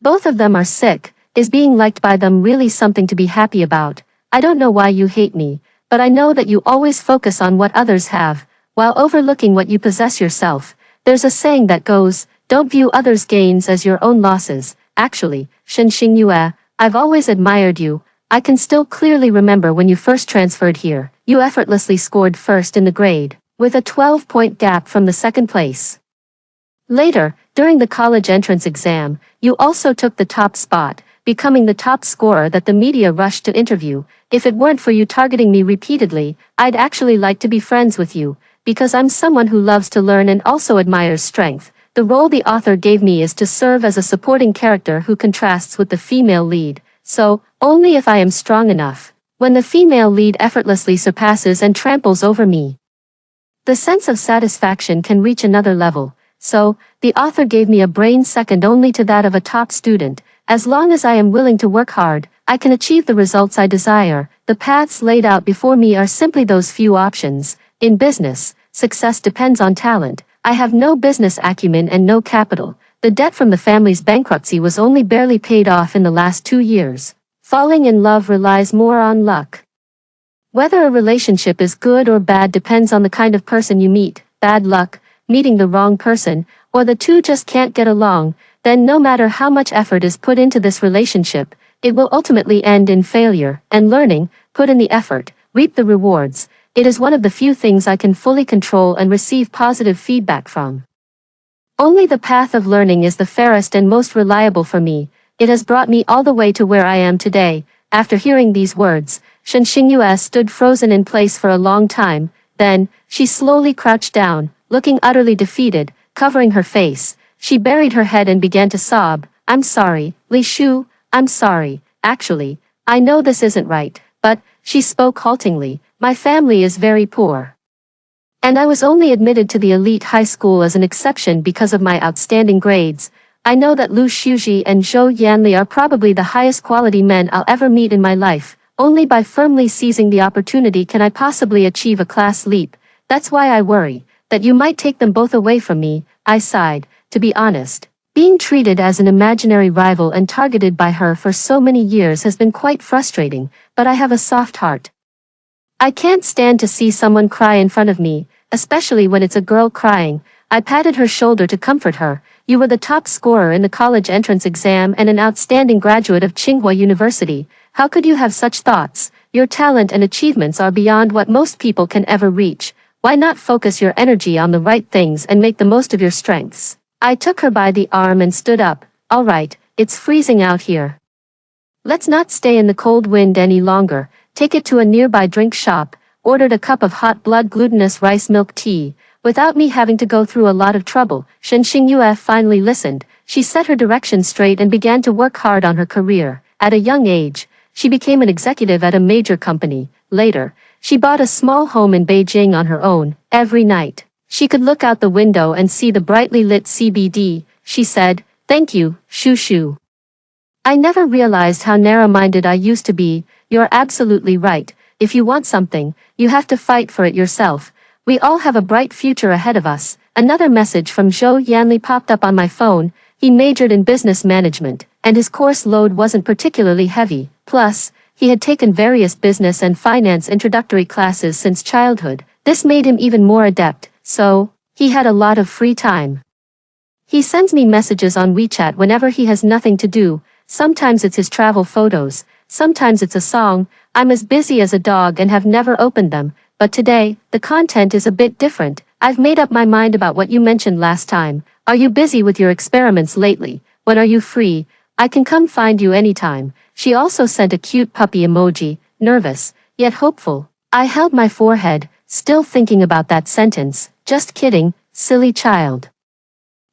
Both of them are sick. Is being liked by them really something to be happy about? I don't know why you hate me, but I know that you always focus on what others have, while overlooking what you possess yourself. There's a saying that goes, don't view others' gains as your own losses. Actually, Xinxingyue, I've always admired you. I can still clearly remember when you first transferred here. You effortlessly scored first in the grade, with a 12-point gap from the second place. Later, during the college entrance exam, you also took the top spot, becoming the top scorer that the media rushed to interview. If it weren't for you targeting me repeatedly, I'd actually like to be friends with you, because I'm someone who loves to learn and also admires strength. The role the author gave me is to serve as a supporting character who contrasts with the female lead, so, only if I am strong enough. When the female lead effortlessly surpasses and tramples over me, the sense of satisfaction can reach another level. So, the author gave me a brain second only to that of a top student. As long as I am willing to work hard, I can achieve the results I desire. The paths laid out before me are simply those few options. In business, success depends on talent. I have no business acumen and no capital. The debt from the family's bankruptcy was only barely paid off in the last 2 years. Falling in love relies more on luck. Whether a relationship is good or bad depends on the kind of person you meet. Bad luck, meeting the wrong person, or the two just can't get along, then no matter how much effort is put into this relationship, it will ultimately end in failure. And learning, put in the effort, reap the rewards. It is one of the few things I can fully control and receive positive feedback from. Only the path of learning is the fairest and most reliable for me. It has brought me all the way to where I am today. After hearing these words, Shen Xingyue stood frozen in place for a long time. Then, she slowly crouched down, looking utterly defeated, covering her face. She buried her head and began to sob. I'm sorry, Li Shu, I'm sorry. Actually, I know this isn't right, but, she spoke haltingly, my family is very poor. And I was only admitted to the elite high school as an exception because of my outstanding grades. I know that Lu Xiuji and Zhou Yanli are probably the highest quality men I'll ever meet in my life. Only by firmly seizing the opportunity can I possibly achieve a class leap. That's why I worry that you might take them both away from me. I sighed. To be honest, being treated as an imaginary rival and targeted by her for so many years has been quite frustrating, but I have a soft heart. I can't stand to see someone cry in front of me, especially when it's a girl crying. I patted her shoulder to comfort her. You were the top scorer in the college entrance exam and an outstanding graduate of Tsinghua University. How could you have such thoughts? Your talent and achievements are beyond what most people can ever reach. Why not focus your energy on the right things and make the most of your strengths? I took her by the arm and stood up. All right, it's freezing out here. Let's not stay in the cold wind any longer. Take it to a nearby drink shop, ordered a cup of hot blood glutinous rice milk tea. Without me having to go through a lot of trouble, Shen Xingyue finally listened. She set her directions straight and began to work hard on her career. At a young age, she became an executive at a major company. Later, she bought a small home in Beijing on her own. Every night, she could look out the window and see the brightly lit CBD. She said, "Thank you, Shu Shu. I never realized how narrow-minded I used to be. You're absolutely right. If you want something, you have to fight for it yourself. We all have a bright future ahead of us." Another message from Zhou Yanli popped up on my phone. He majored in business management, and his course load wasn't particularly heavy. Plus, he had taken various business and finance introductory classes since childhood. This made him even more adept, so, he had a lot of free time. He sends me messages on WeChat whenever he has nothing to do. Sometimes it's his travel photos, sometimes it's a song. I'm as busy as a dog and have never opened them. But today, the content is a bit different. I've made up my mind about what you mentioned last time. Are you busy with your experiments lately? When are you free? I can come find you anytime. She also sent a cute puppy emoji, nervous, yet hopeful. I held my forehead, still thinking about that sentence. Just kidding, silly child.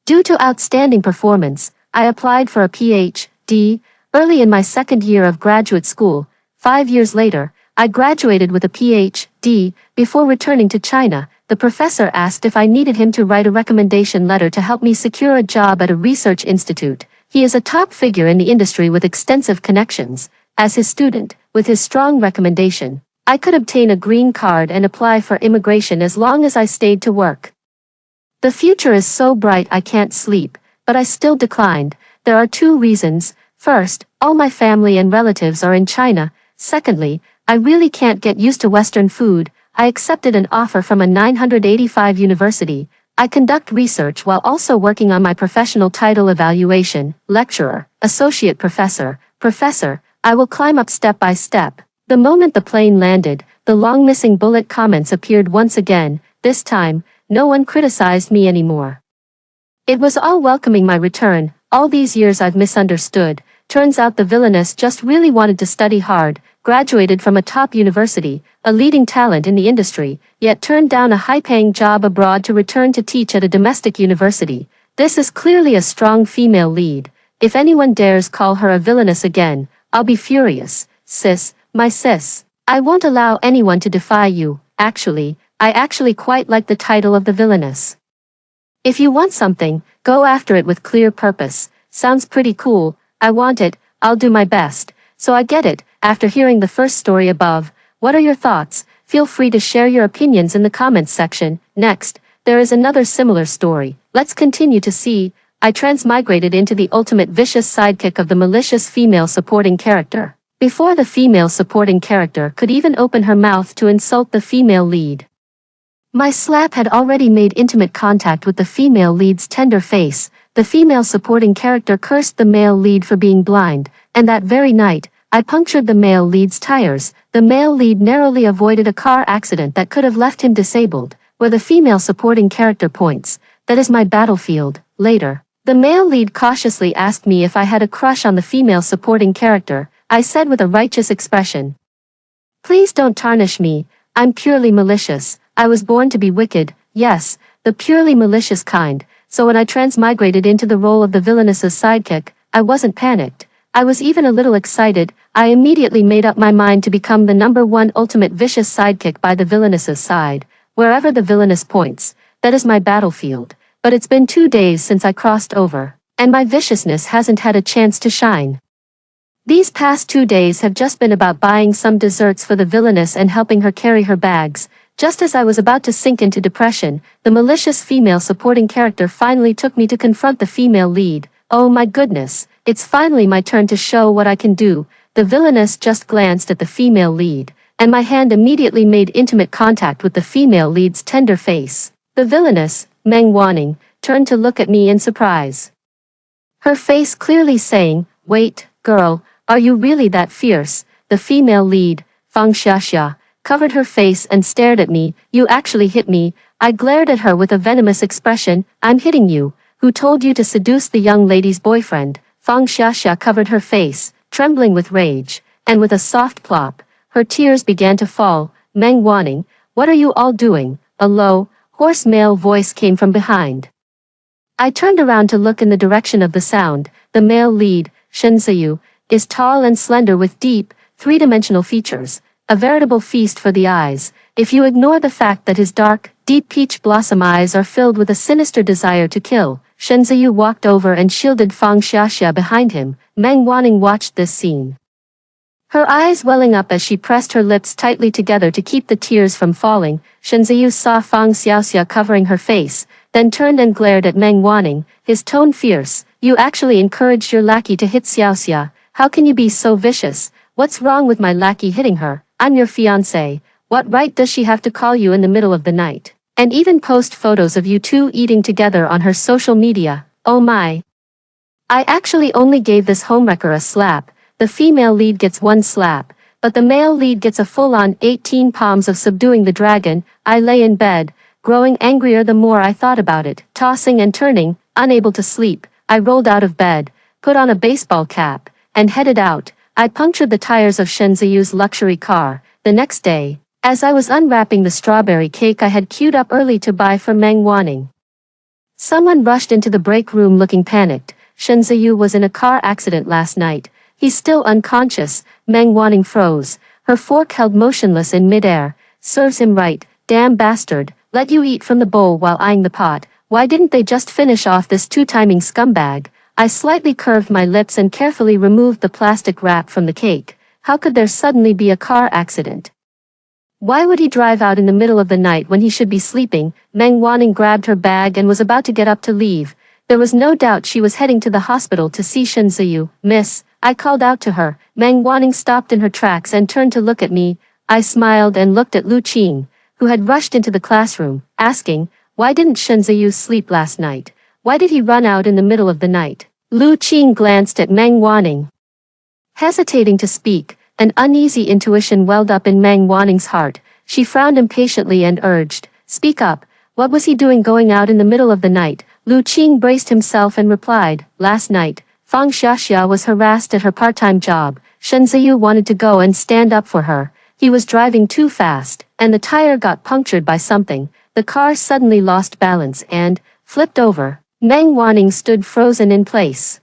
Due to outstanding performance, I applied for a PhD early in my second year of graduate school. 5 years later, I graduated with a PhD. Before returning to China, the professor asked if I needed him to write a recommendation letter to help me secure a job at a research institute. He is a top figure in the industry with extensive connections. As his student, with his strong recommendation, I could obtain a green card and apply for immigration as long as I stayed to work. The future is so bright I can't sleep, but I still declined. There are 2 reasons. First, all my family and relatives are in China. Secondly, I really can't get used to Western food. I accepted an offer from a 985 university. I conduct research while also working on my professional title evaluation, lecturer, associate professor, professor. I will climb up step by step. The moment the plane landed, the long missing bullet comments appeared once again. This time, no one criticized me anymore. It was all welcoming my return. All these years I've misunderstood. Turns out the villainess just really wanted to study hard, graduated from a top university, a leading talent in the industry, yet turned down a high-paying job abroad to return to teach at a domestic university. This is clearly a strong female lead. If anyone dares call her a villainess again, I'll be furious. Sis, my sis. I won't allow anyone to defy you. Actually, I actually quite like the title of the villainess. If you want something, go after it with clear purpose. Sounds pretty cool. I want it, I'll do my best. So I get it. After hearing the first story above, what are your thoughts? Feel free to share your opinions in the comments section. Next, there is another similar story. Let's continue to see. I transmigrated into the ultimate vicious sidekick of the malicious female supporting character. Before the female supporting character could even open her mouth to insult the female lead, my slap had already made intimate contact with the female lead's tender face. The female supporting character cursed the male lead for being blind, and that very night, I punctured the male lead's tires. The male lead narrowly avoided a car accident that could have left him disabled. Where the female supporting character points, that is my battlefield. Later, the male lead cautiously asked me if I had a crush on the female supporting character. I said with a righteous expression, "Please don't tarnish me, I'm purely malicious. I was born to be wicked, yes, the purely malicious kind." So when I transmigrated into the role of the villainess's sidekick, I wasn't panicked. I was even a little excited. I immediately made up my mind to become the #1 ultimate vicious sidekick by the villainess's side. Wherever the villainess points, that is my battlefield. But it's been 2 days since I crossed over, and my viciousness hasn't had a chance to shine. These past 2 days have just been about buying some desserts for the villainess and helping her carry her bags. Just as I was about to sink into depression, the malicious female supporting character finally took me to confront the female lead. Oh my goodness, it's finally my turn to show what I can do. The villainess just glanced at the female lead, and my hand immediately made intimate contact with the female lead's tender face. The villainess, Meng Wanning, turned to look at me in surprise, her face clearly saying, "Wait, girl, are you really that fierce?" The female lead, Fang Xiaxia, covered her face and stared at me. "You actually hit me." I glared at her with a venomous expression. "I'm hitting you. Who told you to seduce the young lady's boyfriend?" Fang Xiaxia covered her face, trembling with rage, and with a soft plop, her tears began to fall. "Meng Wanning, what are you all doing?" A low, hoarse male voice came from behind. I turned around to look in the direction of the sound. The male lead, Shen Ziyu, is tall and slender with deep, three-dimensional features, a veritable feast for the eyes. If you ignore the fact that his dark, deep peach blossom eyes are filled with a sinister desire to kill. Shen Ziyu walked over and shielded Fang Xiaxia behind him. Meng Wanning watched this scene, her eyes welling up as she pressed her lips tightly together to keep the tears from falling. Shen Ziyu saw Fang Xiaxia covering her face, then turned and glared at Meng Wanning, his tone fierce. "You actually encouraged your lackey to hit Xiaoxia. How can you be so vicious? What's wrong with my lackey hitting her? I'm your fiancé. What right does she have to call you in the middle of the night? And even post photos of you two eating together on her social media? Oh my. I actually only gave this homewrecker a slap." The female lead gets one slap, but the male lead gets a full-on 18 palms of subduing the dragon. I lay in bed, growing angrier the more I thought about it. Tossing and turning, unable to sleep, I rolled out of bed, put on a baseball cap, and headed out. I punctured the tires of Shen Ziyu's luxury car. The next day, as I was unwrapping the strawberry cake I had queued up early to buy for Meng Wanning, someone rushed into the break room looking panicked. "Shen Ziyu was in a car accident last night. He's still unconscious." Meng Wanning froze, her fork held motionless in midair. "Serves him right, damn bastard. Let you eat from the bowl while eyeing the pot. Why didn't they just finish off this two-timing scumbag?" I slightly curved my lips and carefully removed the plastic wrap from the cake. How could there suddenly be a car accident? Why would he drive out in the middle of the night when he should be sleeping? Meng Wanning grabbed her bag and was about to get up to leave. There was no doubt she was heading to the hospital to see Shen Ziyu. "Miss," I called out to her. Meng Wanning stopped in her tracks and turned to look at me. I smiled and looked at Lu Qing, who had rushed into the classroom, asking, "Why didn't Shen Ziyu sleep last night? Why did he run out in the middle of the night?" Lu Qing glanced at Meng Wanning, hesitating to speak. An uneasy intuition welled up in Meng Wanning's heart. She frowned impatiently and urged, "Speak up. What was he doing going out in the middle of the night?" Lu Qing braced himself and replied, last night, Fang Xiaxia was harassed at her part-time job. Shen Ziyu wanted to go and stand up for her. He was driving too fast, and the tire got punctured by something. The car suddenly lost balance and flipped over. Meng Wanning stood frozen in place.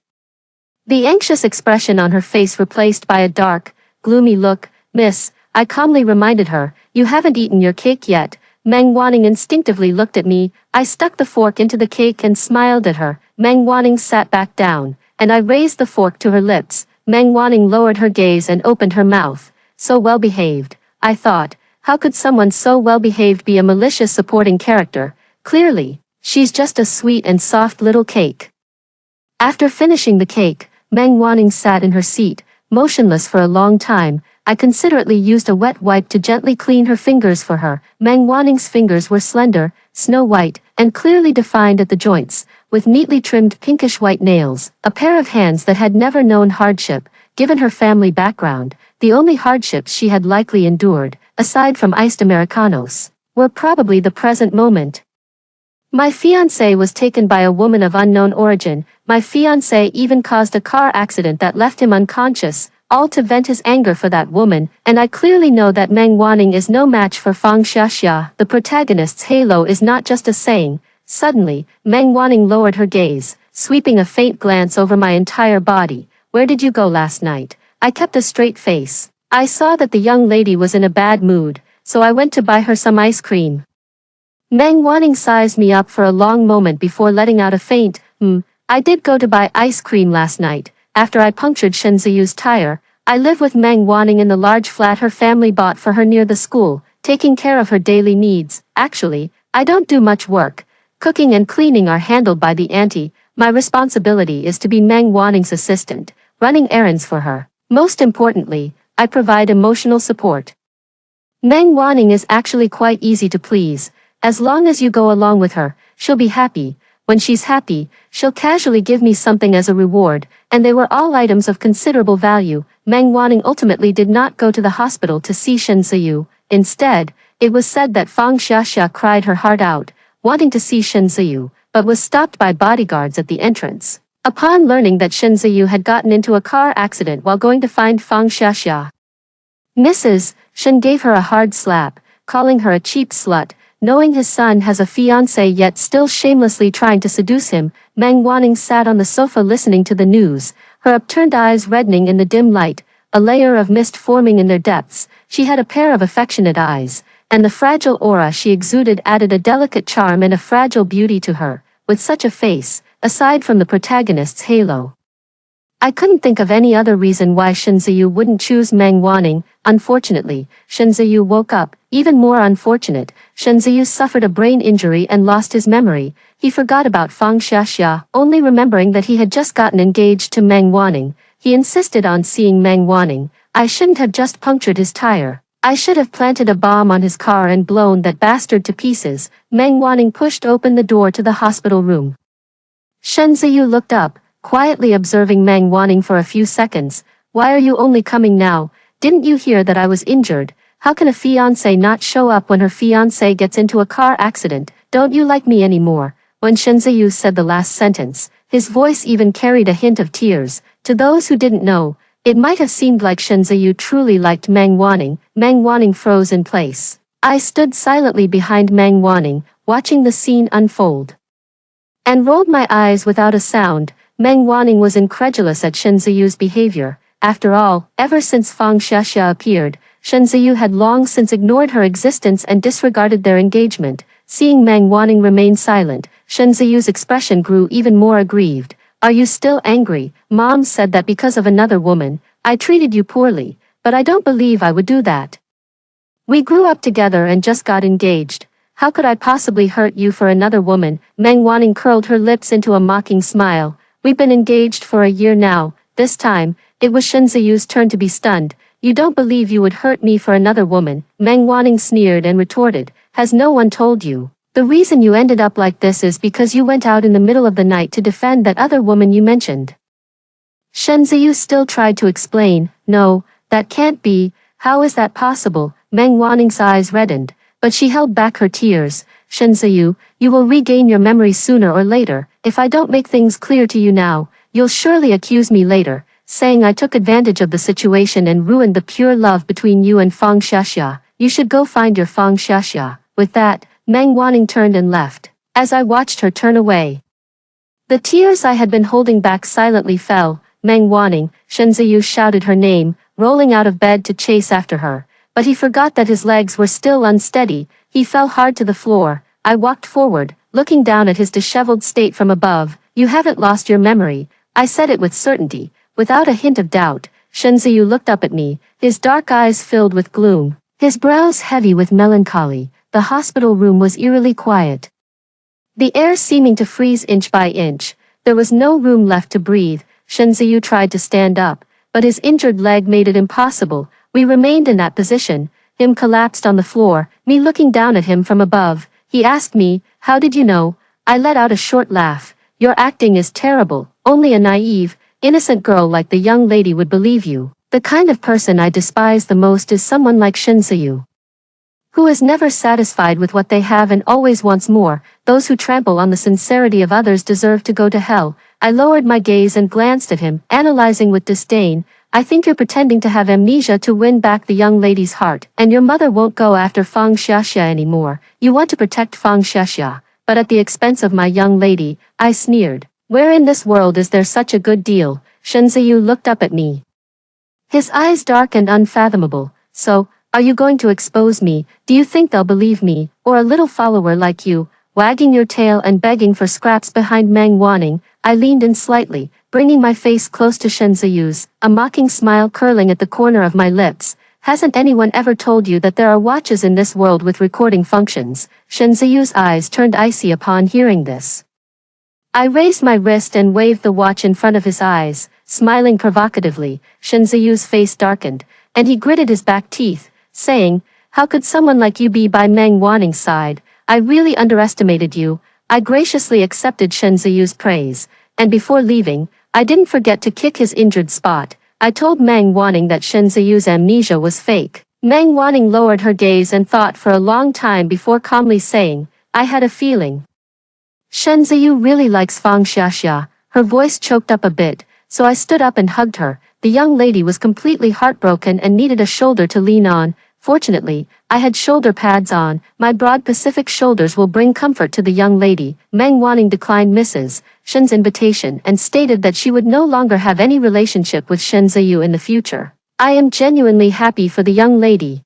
The anxious expression on her face replaced by a dark, gloomy look. Miss, I calmly reminded her, you haven't eaten your cake yet. Meng Wanning instinctively looked at me. I stuck the fork into the cake and smiled at her. Meng Wanning sat back down, and I raised the fork to her lips. Meng Wanning lowered her gaze and opened her mouth. So well-behaved, I thought. How could someone so well-behaved be a malicious supporting character? Clearly, she's just a sweet and soft little cake. After finishing the cake, Meng Wanning sat in her seat, motionless for a long time. I considerately used a wet wipe to gently clean her fingers for her. Meng Wanning's fingers were slender, snow-white, and clearly defined at the joints, with neatly trimmed pinkish-white nails, a pair of hands that had never known hardship. Given her family background, the only hardships she had likely endured, aside from iced Americanos, were probably the present moment. My fiancé was taken by a woman of unknown origin. My fiancé even caused a car accident that left him unconscious, all to vent his anger for that woman, and I clearly know that Meng Wanning is no match for Fang Xiaxia. The protagonist's halo is not just a saying. Suddenly, Meng Wanning lowered her gaze, sweeping a faint glance over my entire body. Where did you go last night? I kept a straight face. I saw that the young lady was in a bad mood, so I went to buy her some ice cream. Meng Wanning sized me up for a long moment before letting out a faint, I did go to buy ice cream last night. After I punctured Shen Ziyu's tire, I live with Meng Wanning in the large flat her family bought for her near the school, taking care of her daily needs. Actually, I don't do much work. Cooking and cleaning are handled by the auntie. My responsibility is to be Meng Wanning's assistant, running errands for her. Most importantly, I provide emotional support. Meng Wanning is actually quite easy to please. As long as you go along with her, she'll be happy. When she's happy, she'll casually give me something as a reward, and they were all items of considerable value. Meng Wanning ultimately did not go to the hospital to see Shen Ziyu. Instead, it was said that Fang Xiaxia cried her heart out, wanting to see Shen Ziyu, but was stopped by bodyguards at the entrance. Upon learning that Shen Ziyu had gotten into a car accident while going to find Fang Xiaxia, Mrs. Shen gave her a hard slap, calling her a cheap slut. Knowing his son has a fiancé yet still shamelessly trying to seduce him, Meng Wanning sat on the sofa listening to the news, her upturned eyes reddening in the dim light, a layer of mist forming in their depths. She had a pair of affectionate eyes, and the fragile aura she exuded added a delicate charm and a fragile beauty to her. With such a face, aside from the protagonist's halo, I couldn't think of any other reason why Shen Ziyu wouldn't choose Meng Wanning. Unfortunately, Shen Ziyu woke up. Even more unfortunate, Shen Ziyu suffered a brain injury and lost his memory. He forgot about Fang Xiaxia, only remembering that he had just gotten engaged to Meng Wanning. He insisted on seeing Meng Wanning. I shouldn't have just punctured his tire. I should have planted a bomb on his car and blown that bastard to pieces. Meng Wanning pushed open the door to the hospital room. Shen Ziyu looked up, quietly observing Meng Wanning for a few seconds. Why are you only coming now? Didn't you hear that I was injured? How can a fiancé not show up when her fiancé gets into a car accident? Don't you like me anymore? When Shen Ziyu said the last sentence, his voice even carried a hint of tears. To those who didn't know, it might have seemed like Shen Ziyu truly liked Meng Wanning. Meng Wanning froze in place. I stood silently behind Meng Wanning, watching the scene unfold, and rolled my eyes without a sound. Meng Wanning was incredulous at Shen Ziyu's behavior. After all, ever since Fang Xiaxia appeared, Shen Ziyu had long since ignored her existence and disregarded their engagement. Seeing Meng Wanning remain silent, Shen Ziyu's expression grew even more aggrieved. Are you still angry? Mom said that because of another woman, I treated you poorly, but I don't believe I would do that. We grew up together and just got engaged. How could I possibly hurt you for another woman? Meng Wanning curled her lips into a mocking smile. We've been engaged for a year now. This time, it was Shen Ziyu's turn to be stunned. You don't believe you would hurt me for another woman? Meng Wanning sneered and retorted. Has no one told you? The reason you ended up like this is because you went out in the middle of the night to defend that other woman you mentioned. Shen Ziyu still tried to explain. No, that can't be. How is that possible? Meng Wanning's eyes reddened. But she held back her tears. Shen Ziyu, you will regain your memory sooner or later. If I don't make things clear to you now, you'll surely accuse me later, saying I took advantage of the situation and ruined the pure love between you and Fang Xiaxia. You should go find your Fang Xiaxia. With that, Meng Wanning turned and left. As I watched her turn away, the tears I had been holding back silently fell. Meng Wanning, Shen Ziyu shouted her name, rolling out of bed to chase after her. But he forgot that his legs were still unsteady. He fell hard to the floor. I walked forward, looking down at his disheveled state from above. You haven't lost your memory. I said it with certainty, without a hint of doubt. Shen Ziyu looked up at me, his dark eyes filled with gloom, his brows heavy with melancholy. The hospital room was eerily quiet, the air seeming to freeze inch by inch. There was no room left to breathe. Shen Ziyu tried to stand up, but his injured leg made it impossible. We remained in that position, him collapsed on the floor, me looking down at him from above. He asked me, "How did you know?" I let out a short laugh. "Your acting is terrible. Only a naive, innocent girl like the young lady would believe you. The kind of person I despise the most is someone like Shen Ziyu, who is never satisfied with what they have and always wants more. Those who trample on the sincerity of others deserve to go to hell." I lowered my gaze and glanced at him, analyzing with disdain. "I think you're pretending to have amnesia to win back the young lady's heart, and your mother won't go after Fang Xiaxia anymore. You want to protect Fang Xiaxia, but at the expense of my young lady," I sneered. "Where in this world is there such a good deal?" Shen Ziyu looked up at me, his eyes dark and unfathomable. "So, are you going to expose me? Do you think they'll believe me, or a little follower like you, wagging your tail and begging for scraps behind Meng Wanning?" I leaned in slightly, bringing my face close to Shen Ziyu's, a mocking smile curling at the corner of my lips. "Hasn't anyone ever told you that there are watches in this world with recording functions?" Shen Ziyu's eyes turned icy upon hearing this. I raised my wrist and waved the watch in front of his eyes, smiling provocatively. Shen Ziyu's face darkened, and he gritted his back teeth, saying, "How could someone like you be by Meng Wanning's side? I really underestimated you." I graciously accepted Shen Ziyu's praise, and before leaving, I didn't forget to kick his injured spot. I told Meng Wanning that Shen Ziyu's amnesia was fake. Meng Wanning lowered her gaze and thought for a long time before calmly saying, "I had a feeling Shen Ziyu really likes Fang Xiaxia." Her voice choked up a bit, so I stood up and hugged her. The young lady was completely heartbroken and needed a shoulder to lean on. Fortunately, I had shoulder pads on. "My broad Pacific shoulders will bring comfort to the young lady." Meng Wanning declined Mrs. Shen's invitation and stated that she would no longer have any relationship with Shen Ziyu in the future. I am genuinely happy for the young lady.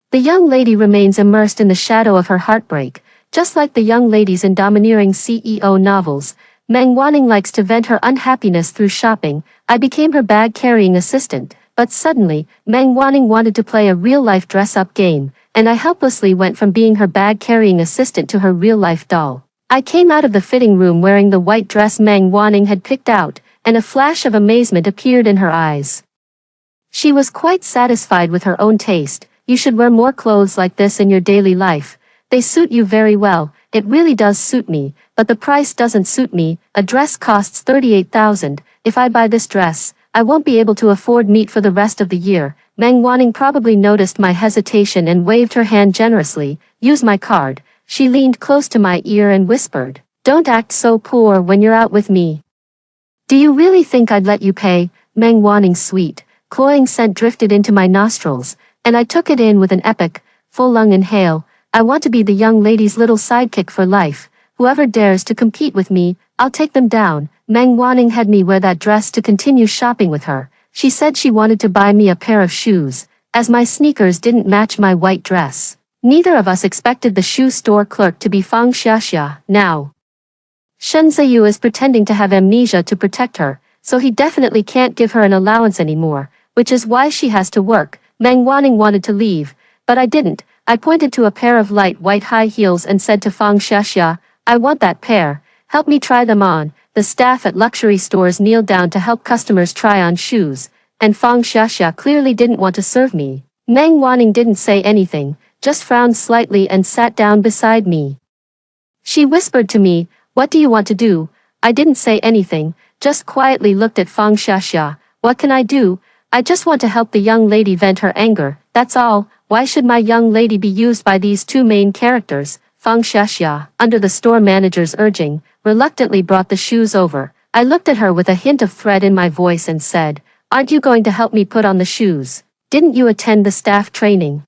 The young lady remains immersed in the shadow of her heartbreak, just like the young ladies in domineering CEO novels. Meng Wanning likes to vent her unhappiness through shopping. I became her bag-carrying assistant. But suddenly, Meng Wanning wanted to play a real-life dress-up game, and I helplessly went from being her bag-carrying assistant to her real-life doll. I came out of the fitting room wearing the white dress Meng Wanning had picked out, and a flash of amazement appeared in her eyes. She was quite satisfied with her own taste. "You should wear more clothes like this in your daily life. They suit you very well." "It really does suit me, but the price doesn't suit me. A dress costs 38,000. If I buy this dress, I won't be able to afford meat for the rest of the year." Meng Wanning probably noticed my hesitation and waved her hand generously. "Use my card." She leaned close to my ear and whispered, "Don't act so poor when you're out with me. Do you really think I'd let you pay?" Meng Wanning's sweet, cloying scent drifted into my nostrils, and I took it in with an epic, full-lung inhale. "I want to be the young lady's little sidekick for life. Whoever dares to compete with me, I'll take them down." Meng Wanning had me wear that dress to continue shopping with her. She said she wanted to buy me a pair of shoes, as my sneakers didn't match my white dress. Neither of us expected the shoe store clerk to be Fang Xiaxia. Now, Shen Ziyu is pretending to have amnesia to protect her, so he definitely can't give her an allowance anymore, which is why she has to work. Meng Wanning wanted to leave, but I didn't. I pointed to a pair of light white high heels and said to Fang Xiaxia, "I want that pair. Help me try them on." The staff at luxury stores kneeled down to help customers try on shoes, and Fang Xiaxia clearly didn't want to serve me. Meng Wanning didn't say anything, just frowned slightly and sat down beside me. She whispered to me, "What do you want to do?" I didn't say anything, just quietly looked at Fang Xiaxia. "What can I do? I just want to help the young lady vent her anger, that's all." Why should my young lady be used by these two main characters? Fang Xiaxia, under the store manager's urging, reluctantly brought the shoes over. I looked at her with a hint of threat in my voice and said, "Aren't you going to help me put on the shoes? Didn't you attend the staff training?"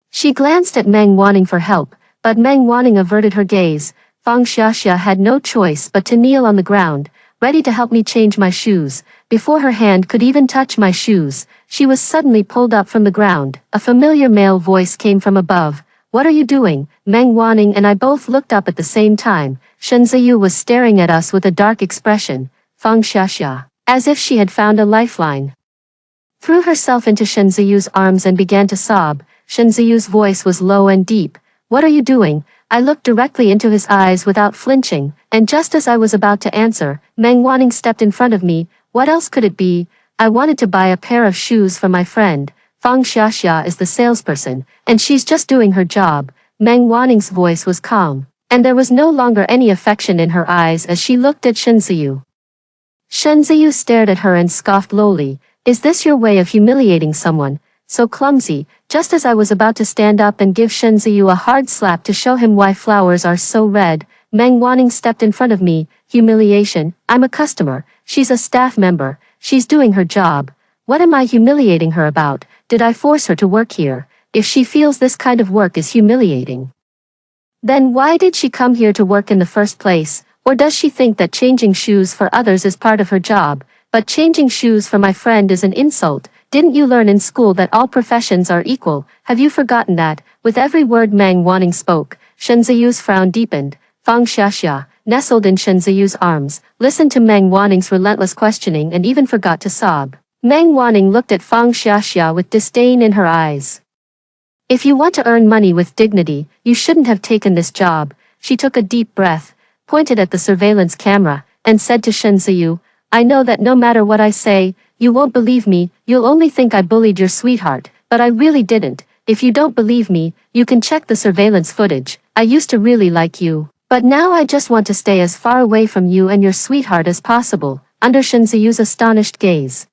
She glanced at Meng Wanning for help, but Meng Wanning averted her gaze. Fang Xiaxia had no choice but to kneel on the ground, ready to help me change my shoes. Before her hand could even touch my shoes, she was suddenly pulled up from the ground. A familiar male voice came from above. "What are you doing?" Meng Wanning and I both looked up at the same time. Shen Ziyu was staring at us with a dark expression. Fang Xiaxia, as if she had found a lifeline, threw herself into Shen Ziyu's arms and began to sob. Shen Ziyu's voice was low and deep. "What are you doing?" I looked directly into his eyes without flinching, and just as I was about to answer, Meng Wanning stepped in front of me. What else could it be? I wanted to buy a pair of shoes for my friend. Fang Xiaxia is the salesperson, and she's just doing her job. Meng Wanning's voice was calm, and there was no longer any affection in her eyes as she looked at Shen Ziyu. Shen Ziyu stared at her and scoffed lowly. "Is this your way of humiliating someone? So clumsy." Just as I was about to stand up and give Shen Ziyu a hard slap to show him why flowers are so red, Meng Wanning stepped in front of me. "Humiliation? I'm a customer. She's a staff member. She's doing her job. What am I humiliating her about? Did I force her to work here? If she feels this kind of work is humiliating, then why did she come here to work in the first place? Or does she think that changing shoes for others is part of her job? But changing shoes for my friend is an insult. Didn't you learn in school that all professions are equal? Have you forgotten that?" With every word Meng Wanning spoke, Shen Ziyu's frown deepened. Fang Xiaxia, nestled in Shen Ziyu's arms, listened to Meng Wanning's relentless questioning and even forgot to sob. Meng Wanning looked at Fang Xiaxia with disdain in her eyes. "If you want to earn money with dignity, you shouldn't have taken this job." She took a deep breath, pointed at the surveillance camera, and said to Shen Ziyu, "I know that no matter what I say, you won't believe me. You'll only think I bullied your sweetheart, but I really didn't. If you don't believe me, you can check the surveillance footage. I used to really like you, but now I just want to stay as far away from you and your sweetheart as possible." Under Shen Ziyu's astonished gaze,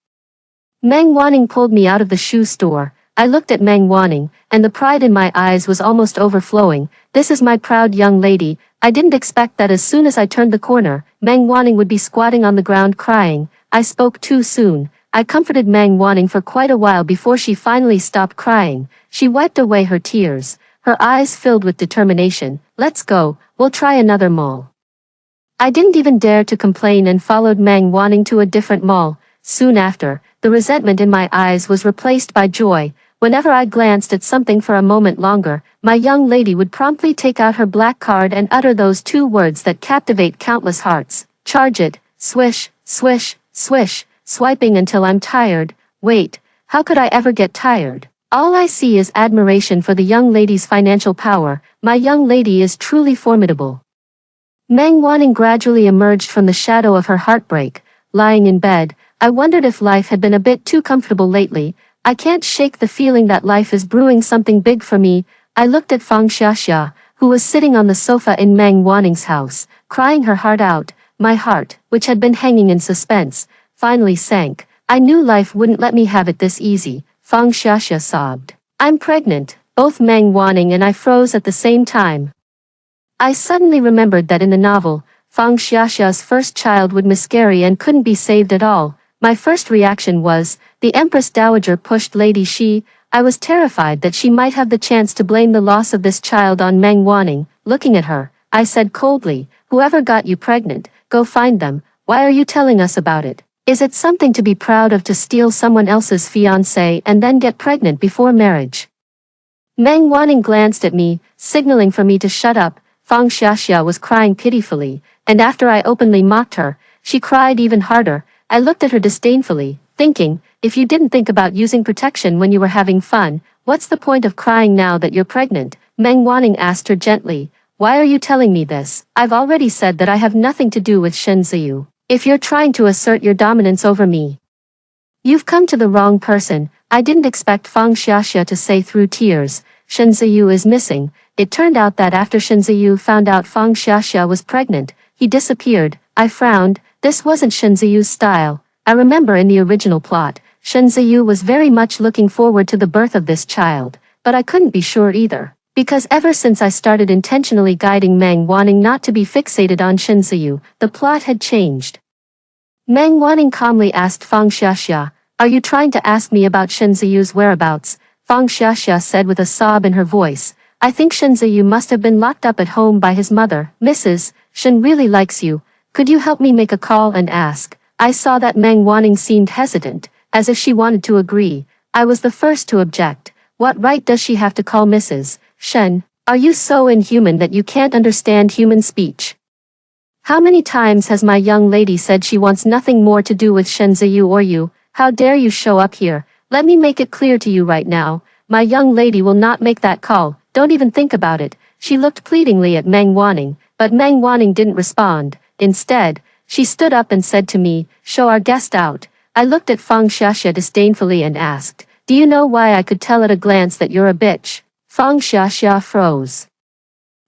Meng Wanning pulled me out of the shoe store. I looked at Meng Wanning, and the pride in my eyes was almost overflowing. "This is my proud young lady." I didn't expect that as soon as I turned the corner, Meng Wanning would be squatting on the ground crying. I spoke too soon. I comforted Meng Wanning for quite a while before she finally stopped crying. She wiped away her tears, her eyes filled with determination. "Let's go, we'll try another mall." I didn't even dare to complain and followed Meng Wanning to a different mall. Soon after, the resentment in my eyes was replaced by joy. Whenever I glanced at something for a moment longer, my young lady would promptly take out her black card and utter those two words that captivate countless hearts. "Charge it." Swish, swish, swish, swiping until I'm tired. Wait, how could I ever get tired? All I see is admiration for the young lady's financial power. My young lady is truly formidable. Meng Wanning gradually emerged from the shadow of her heartbreak. Lying in bed, I wondered if life had been a bit too comfortable lately. I can't shake the feeling that life is brewing something big for me. I looked at Fang Xiaxia, who was sitting on the sofa in Meng Wanning's house, crying her heart out. My heart, which had been hanging in suspense, finally sank. I knew life wouldn't let me have it this easy. Fang Xiaxia sobbed. "I'm pregnant." Both Meng Wanning and I froze at the same time. I suddenly remembered that in the novel, Fang Xiaxia's first child would miscarry and couldn't be saved at all. My first reaction was, the Empress Dowager pushed Lady Shi. I was terrified that she might have the chance to blame the loss of this child on Meng Wanning. Looking at her, I said coldly, "Whoever got you pregnant, go find them. Why are you telling us about it? Is it something to be proud of to steal someone else's fiancé and then get pregnant before marriage?" Meng Wanning glanced at me, signaling for me to shut up. Fang Xiaxia was crying pitifully, and after I openly mocked her, she cried even harder. I looked at her disdainfully, thinking, if you didn't think about using protection when you were having fun, what's the point of crying now that you're pregnant? Meng Wanning asked her gently, "Why are you telling me this? I've already said that I have nothing to do with Shen Ziyu. If you're trying to assert your dominance over me, you've come to the wrong person." I didn't expect Fang Xiaxia to say through tears, "Shen Ziyu is missing." It turned out that after Shen Ziyu found out Fang Xiaxia was pregnant, he disappeared. I frowned. This wasn't Shen Ziyu's style. I remember in the original plot, Shen Ziyu was very much looking forward to the birth of this child, but I couldn't be sure either. Because ever since I started intentionally guiding Meng wanting not to be fixated on Shinzayu, the plot had changed. Meng wanting calmly asked Fang Xiaxia, "Are you trying to ask me about Shinzayu's whereabouts?" Fang Xiaxia said with a sob in her voice, "I think Shinzayu must have been locked up at home by his mother. Mrs. Shin really likes you. Could you help me make a call and ask?" I saw that Meng wanting seemed hesitant, as if she wanted to agree. I was the first to object. What right does she have to call Mrs. Shen? Are you so inhuman that you can't understand human speech? How many times has my young lady said she wants nothing more to do with Shenziyu or you? How dare you show up here? Let me make it clear to you right now. My young lady will not make that call. Don't even think about it. She looked pleadingly at Meng Wanning, but Meng Wanning didn't respond. Instead, she stood up and said to me, "Show our guest out." I looked at Fang Xiaxia disdainfully and asked, "Do you know why I could tell at a glance that you're a bitch?" Fang Xiaxia froze.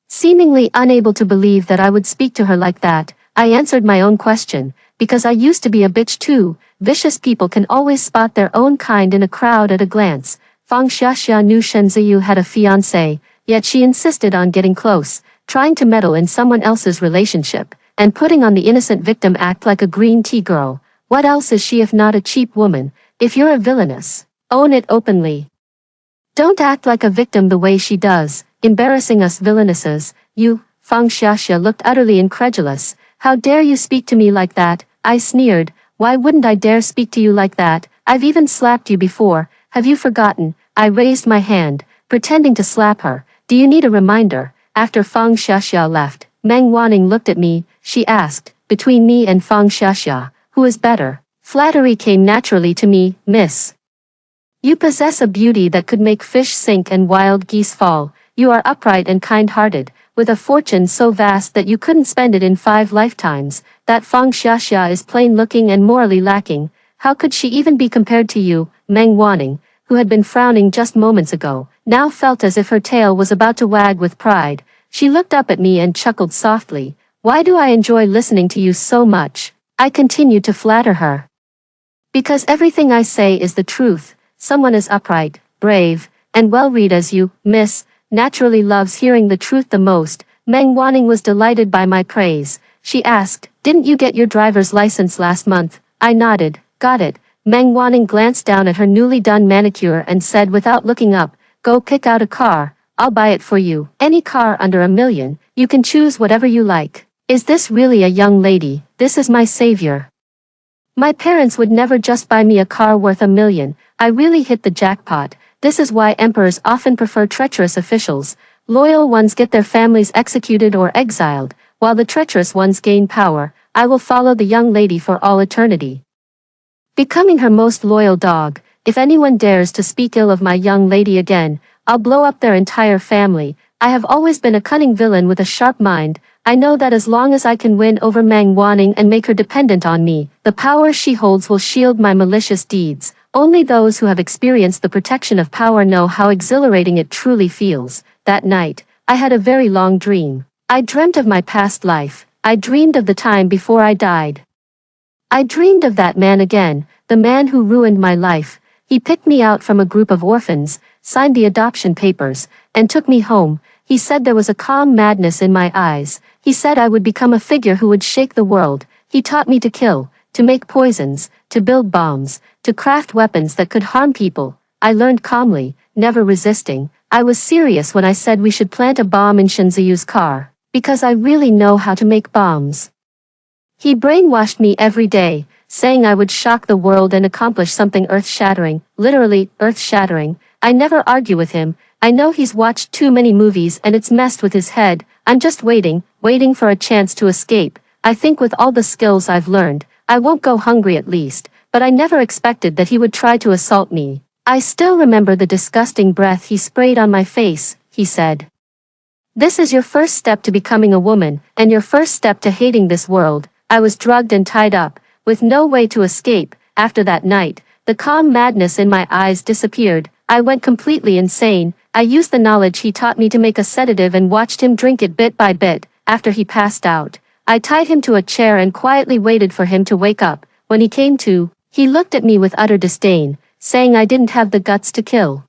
Seemingly unable to believe that I would speak to her like that, I answered my own question, "Because I used to be a bitch too." Vicious people can always spot their own kind in a crowd at a glance. Fang Xiaxia knew Shen Ziyu had a fiancé, yet she insisted on getting close, trying to meddle in someone else's relationship, and putting on the innocent victim act like a green tea girl. What else is she if not a cheap woman? If you're a villainess, own it openly. Don't act like a victim the way she does, embarrassing us villainesses. You, Fang Xiaxia looked utterly incredulous. "How dare you speak to me like that?" I sneered. "Why wouldn't I dare speak to you like that? I've even slapped you before. Have you forgotten?" I raised my hand, pretending to slap her. "Do you need a reminder?" After Fang Xiaxia left, Meng Wanning looked at me. She asked, "Between me and Fang Xiaxia, who is better?" Flattery came naturally to me, "Miss. You possess a beauty that could make fish sink and wild geese fall. You are upright and kind-hearted, with a fortune so vast that you couldn't spend it in 5 lifetimes. That Fang Xiaxia is plain-looking and morally lacking. How could she even be compared to you?" Meng Wanning, who had been frowning just moments ago, now felt as if her tail was about to wag with pride. She looked up at me and chuckled softly. "Why do I enjoy listening to you so much?" I continued to flatter her. "Because everything I say is the truth. Someone as upright, brave, and well-read as you, miss, naturally loves hearing the truth the most." Meng Wanning was delighted by my praise. She asked, "Didn't you get your driver's license last month?" I nodded. "Got it." Meng Wanning glanced down at her newly done manicure and said without looking up, "Go pick out a car. I'll buy it for you. Any car under $1 million. You can choose whatever you like." Is this really a young lady? This is my savior. My parents would never just buy me a car worth $1 million. I really hit the jackpot. This is why emperors often prefer treacherous officials. Loyal ones get their families executed or exiled, while the treacherous ones gain power. I will follow the young lady for all eternity, becoming her most loyal dog. If anyone dares to speak ill of my young lady again, I'll blow up their entire family. I have always been a cunning villain with a sharp mind. I know that as long as I can win over Meng Wanning and make her dependent on me, the power she holds will shield my malicious deeds. Only those who have experienced the protection of power know how exhilarating it truly feels. That night, I had a very long dream. I dreamt of my past life. I dreamed of the time before I died. I dreamed of that man again, the man who ruined my life. He picked me out from a group of orphans, signed the adoption papers, and took me home. He said there was a calm madness in my eyes. He said I would become a figure who would shake the world. He taught me to kill, to make poisons, to build bombs, to craft weapons that could harm people. I learned calmly, never resisting. I was serious when I said we should plant a bomb in Shinziyu's car, because I really know how to make bombs. He brainwashed me every day, saying I would shock the world and accomplish something earth-shattering, literally, earth-shattering. I never argue with him. I know he's watched too many movies and it's messed with his head. I'm just waiting for a chance to escape. I think with all the skills I've learned, I won't go hungry at least, but I never expected that he would try to assault me. I still remember the disgusting breath he sprayed on my face. He said, "This is your first step to becoming a woman, and your first step to hating this world." I was drugged and tied up, with no way to escape. After that night, the calm madness in my eyes disappeared. I went completely insane. I used the knowledge he taught me to make a sedative and watched him drink it bit by bit. After he passed out, I tied him to a chair and quietly waited for him to wake up. When he came to, he looked at me with utter disdain, saying I didn't have the guts to kill.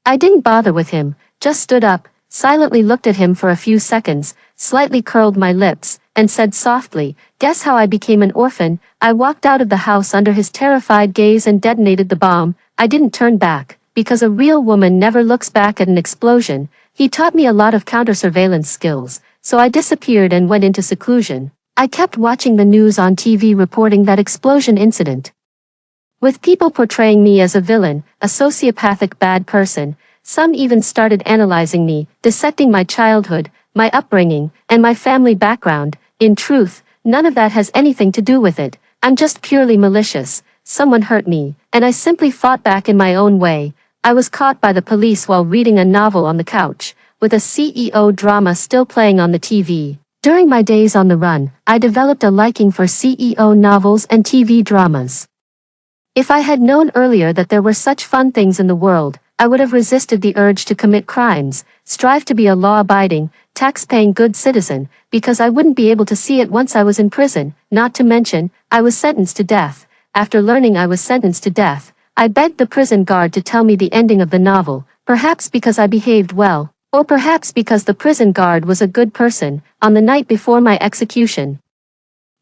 I didn't bother with him, just stood up, silently looked at him for a few seconds, slightly curled my lips, and said softly, "Guess how I became an orphan?" I walked out of the house under his terrified gaze and detonated the bomb. I didn't turn back, because a real woman never looks back at an explosion. He taught me a lot of counter-surveillance skills, so I disappeared and went into seclusion. I kept watching the news on TV reporting that explosion incident, with people portraying me as a villain, a sociopathic bad person. Some even started analyzing me, dissecting my childhood, my upbringing, and my family background. In truth, none of that has anything to do with it. I'm just purely malicious. Someone hurt me, and I simply fought back in my own way. I was caught by the police while reading a novel on the couch, with a CEO drama still playing on the TV. During my days on the run, I developed a liking for CEO novels and TV dramas. If I had known earlier that there were such fun things in the world, I would have resisted the urge to commit crimes, strive to be a law-abiding, tax-paying good citizen, because I wouldn't be able to see it once I was in prison. Not to mention, I was sentenced to death. After learning I was sentenced to death, I begged the prison guard to tell me the ending of the novel, perhaps because I behaved well, or perhaps because the prison guard was a good person. On the night before my execution,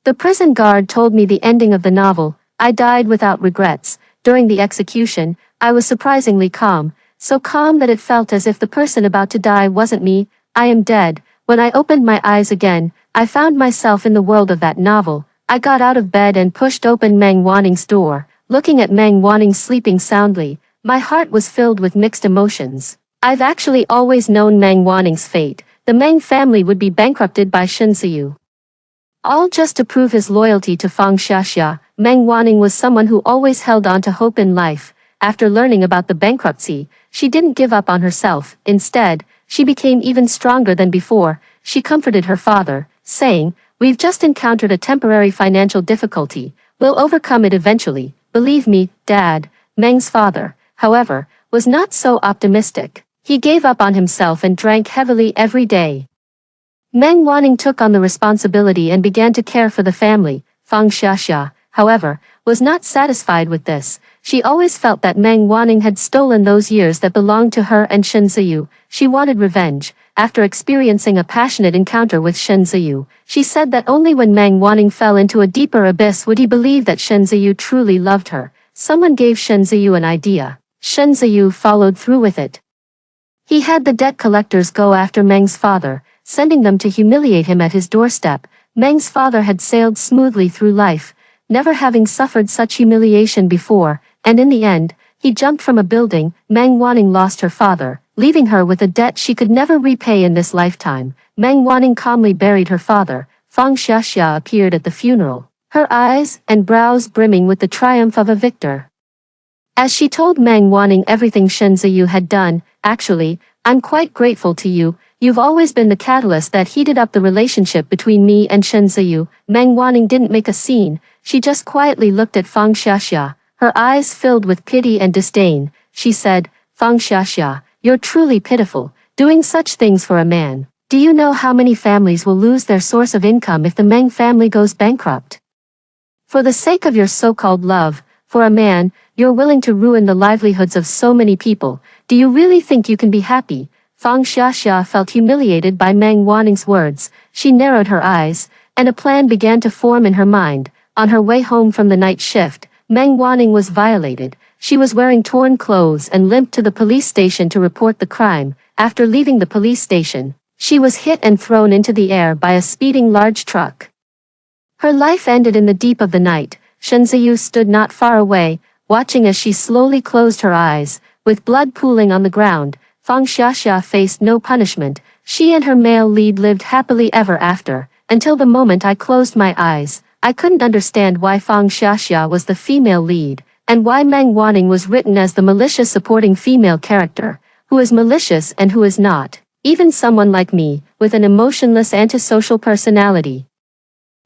the prison guard told me the ending of the novel. I died without regrets. During the execution, I was surprisingly calm, so calm that it felt as if the person about to die wasn't me. I am dead. When I opened my eyes again, I found myself in the world of that novel. I got out of bed and pushed open Meng Wanning's door. Looking at Meng Wanning sleeping soundly, my heart was filled with mixed emotions. I've actually always known Meng Wanning's fate. The Meng family would be bankrupted by Shen Ziyu. All just to prove his loyalty to Fang Xiaxia. Meng Wanning was someone who always held on to hope in life. After learning about the bankruptcy, she didn't give up on herself. Instead, she became even stronger than before. She comforted her father, saying, "We've just encountered a temporary financial difficulty. We'll overcome it eventually. Believe me, Dad." Meng's father, however, was not so optimistic. He gave up on himself and drank heavily every day. Meng Wanning took on the responsibility and began to care for the family. Fang Xiaxia, however, was not satisfied with this. She always felt that Meng Wanning had stolen those years that belonged to her and Shen Ziyu. She wanted revenge. After experiencing a passionate encounter with Shen Ziyu, she said that only when Meng Wanning fell into a deeper abyss would he believe that Shen Ziyu truly loved her. Someone gave Shen Ziyu an idea. Shen Ziyu followed through with it. He had the debt collectors go after Meng's father, sending them to humiliate him at his doorstep. Meng's father had sailed smoothly through life, never having suffered such humiliation before, and in the end, he jumped from a building. Meng Wanning lost her father, leaving her with a debt she could never repay in this lifetime. Meng Wanning calmly buried her father. Fang Xiaxia appeared at the funeral, her eyes and brows brimming with the triumph of a victor. As she told Meng Wanning everything Shen Ziyu had done, "Actually, I'm quite grateful to you. You've always been the catalyst that heated up the relationship between me and Shen Ziyu." Meng Wanning didn't make a scene. She just quietly looked at Fang Xiaxia, her eyes filled with pity and disdain. She said, "Fang Xiaxia, you're truly pitiful, doing such things for a man. Do you know how many families will lose their source of income if the Meng family goes bankrupt? For the sake of your so-called love, for a man, you're willing to ruin the livelihoods of so many people. Do you really think you can be happy?" Fang Xiaxia felt humiliated by Meng Wanning's words. She narrowed her eyes, and a plan began to form in her mind. On her way home from the night shift, Meng Wanning was violated. She was wearing torn clothes and limped to the police station to report the crime. After leaving the police station, she was hit and thrown into the air by a speeding large truck. Her life ended in the deep of the night. Shen Ziyu stood not far away, watching as she slowly closed her eyes. With blood pooling on the ground, Fang Xiaxia faced no punishment. She and her male lead lived happily ever after. Until the moment I closed my eyes, I couldn't understand why Fang Xiaxia was the female lead, and why Meng Wanning was written as the malicious supporting female character. Who is malicious and who is not? Even someone like me, with an emotionless antisocial personality,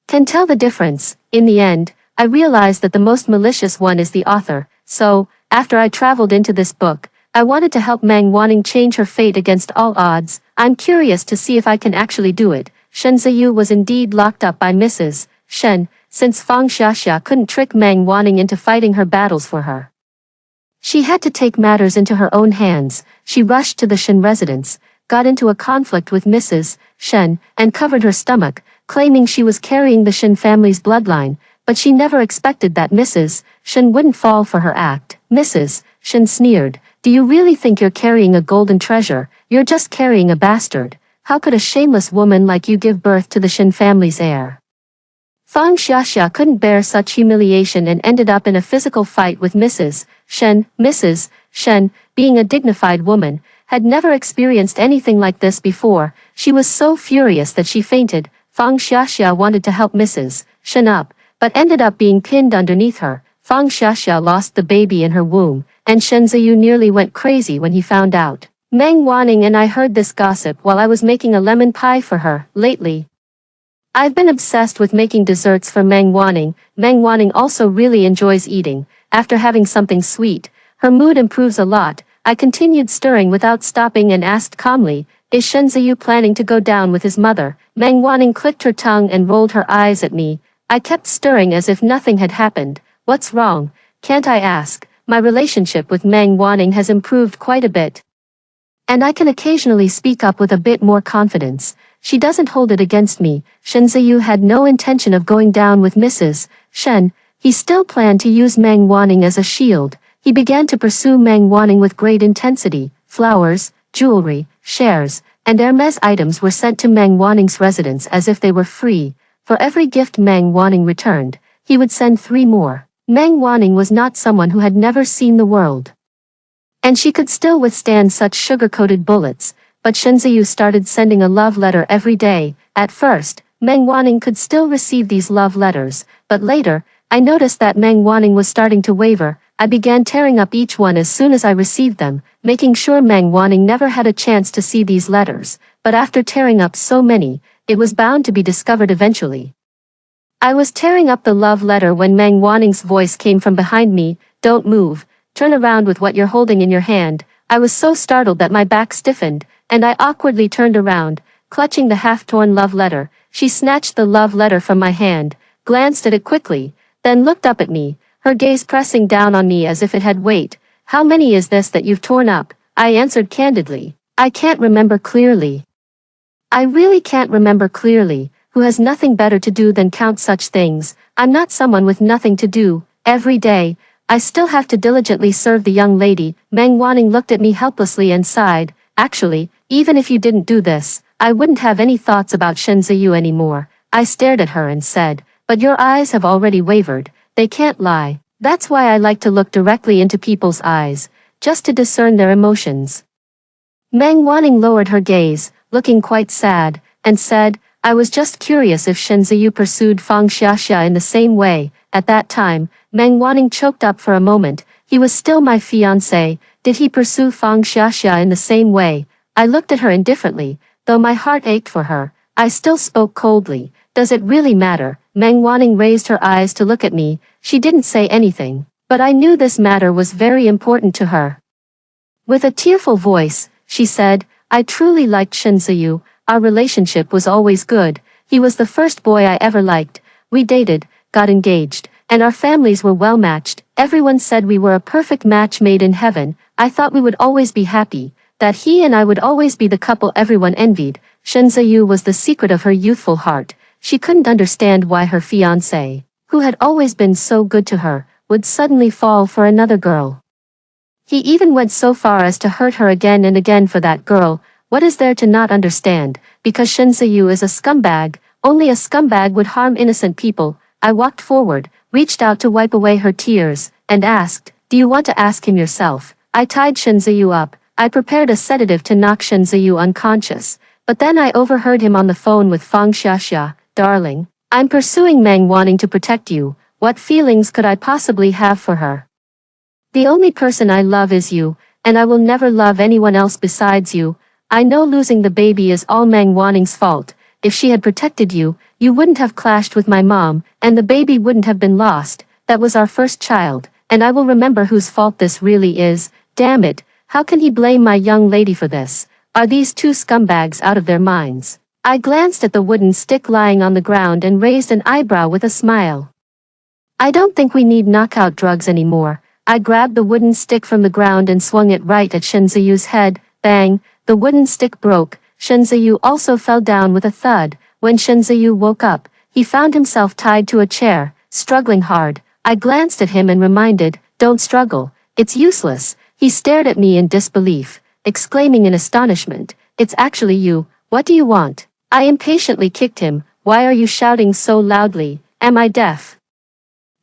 can tell the difference. In the end, I realized that the most malicious one is the author. So, after I traveled into this book, I wanted to help Meng Wanning change her fate against all odds. I'm curious to see if I can actually do it. Shen Ziyu was indeed locked up by Mrs. Shen, since Fang Xiaxia couldn't trick Meng Wanning into fighting her battles for her. She had to take matters into her own hands. She rushed to the Shen residence, got into a conflict with Mrs. Shen, and covered her stomach, claiming she was carrying the Shen family's bloodline, but she never expected that Mrs. Shen wouldn't fall for her act. Mrs. Shen sneered, "Do you really think you're carrying a golden treasure? You're just carrying a bastard. How could a shameless woman like you give birth to the Shen family's heir?" Fang Xiaxia couldn't bear such humiliation and ended up in a physical fight with Mrs. Shen. Mrs. Shen, being a dignified woman, had never experienced anything like this before. She was so furious that she fainted. Fang Xiaxia wanted to help Mrs. Shen up, but ended up being pinned underneath her. Fang Xiaxia lost the baby in her womb, and Shen Ziyu nearly went crazy when he found out. Meng Wanning and I heard this gossip while I was making a lemon pie for her. Lately, I've been obsessed with making desserts for Meng Wanning. Meng Wanning also really enjoys eating. After having something sweet, her mood improves a lot. I continued stirring without stopping and asked calmly, "Is Shen Ziyu planning to go down with his mother?" Meng Wanning clicked her tongue and rolled her eyes at me. I kept stirring as if nothing had happened. "What's wrong? Can't I ask?" My relationship with Meng Wanning has improved quite a bit, and I can occasionally speak up with a bit more confidence. She doesn't hold it against me. Shen Ziyu had no intention of going down with Mrs. Shen. He still planned to use Meng Wanning as a shield. He began to pursue Meng Wanning with great intensity. Flowers, jewelry, shares, and Hermes items were sent to Meng Wanning's residence as if they were free. For every gift Meng Wanning returned, he would send 3 more. Meng Wanning was not someone who had never seen the world, and she could still withstand such sugar-coated bullets. But Shen Ziyu started sending a love letter every day. At first, Meng Wanning could still receive these love letters, but later, I noticed that Meng Wanning was starting to waver. I began tearing up each one as soon as I received them, making sure Meng Wanning never had a chance to see these letters. But after tearing up so many, it was bound to be discovered eventually. I was tearing up the love letter when Meng Wanning's voice came from behind me. "Don't move. Turn around with what you're holding in your hand." I was so startled that my back stiffened, and I awkwardly turned around, clutching the half-torn love letter. She snatched the love letter from my hand, glanced at it quickly, then looked up at me, her gaze pressing down on me as if it had weight. "How many is this that you've torn up?" I answered candidly. "I can't remember clearly. I really can't remember clearly. Who has nothing better to do than count such things? I'm not someone with nothing to do. Every day, I still have to diligently serve the young lady." Meng Wanning looked at me helplessly and sighed. "Actually, even if you didn't do this, I wouldn't have any thoughts about Shen Ziyu anymore." I stared at her and said, "But your eyes have already wavered. They can't lie. That's why I like to look directly into people's eyes, just to discern their emotions." Meng Wanning lowered her gaze, looking quite sad, and said, "I was just curious if Shen Ziyu pursued Fang Xiaxia in the same way." At that time, Meng Wanning choked up for a moment. "He was still my fiancé. Did he pursue Fang Xiaxia in the same way?" I looked at her indifferently. Though my heart ached for her, I still spoke coldly. "Does it really matter?" Meng Wanning raised her eyes to look at me. She didn't say anything, but I knew this matter was very important to her. With a tearful voice, she said, "I truly liked Shen Ziyu. Our relationship was always good. He was the first boy I ever liked. We dated, got engaged, and our families were well matched. Everyone said we were a perfect match made in heaven. I thought we would always be happy, that he and I would always be the couple everyone envied." Shen Ziyu was the secret of her youthful heart. She couldn't understand why her fiancé, who had always been so good to her, would suddenly fall for another girl. He even went so far as to hurt her again and again for that girl. What is there to not understand? Because Shen Ziyu is a scumbag. Only a scumbag would harm innocent people. I walked forward, reached out to wipe away her tears, and asked, "Do you want to ask him yourself?" I tied Shen Ziyu up. I prepared a sedative to knock Shen Ziyu unconscious, but then I overheard him on the phone with Fang Xiaxia. "Darling, I'm pursuing Meng Wanting to protect you. What feelings could I possibly have for her? The only person I love is you, and I will never love anyone else besides you. I know losing the baby is all Meng Wanning's fault. If she had protected you, you wouldn't have clashed with my mom, and the baby wouldn't have been lost. That was our first child, and I will remember whose fault this really is. Damn it, how can he blame my young lady for this? Are these two scumbags out of their minds?" I glanced at the wooden stick lying on the ground and raised an eyebrow with a smile. "I don't think we need knockout drugs anymore. I grabbed the wooden stick from the ground and swung it right at Shen Ziyu's head. Bang! The wooden stick broke. Shen Ziyu also fell down with a thud. When Shen Ziyu woke up, he found himself tied to a chair, struggling hard. I glanced at him and reminded, "Don't struggle. It's useless." He stared at me in disbelief, exclaiming in astonishment, "It's actually you. What do you want?" I impatiently kicked him. "Why are you shouting so loudly? Am I deaf?"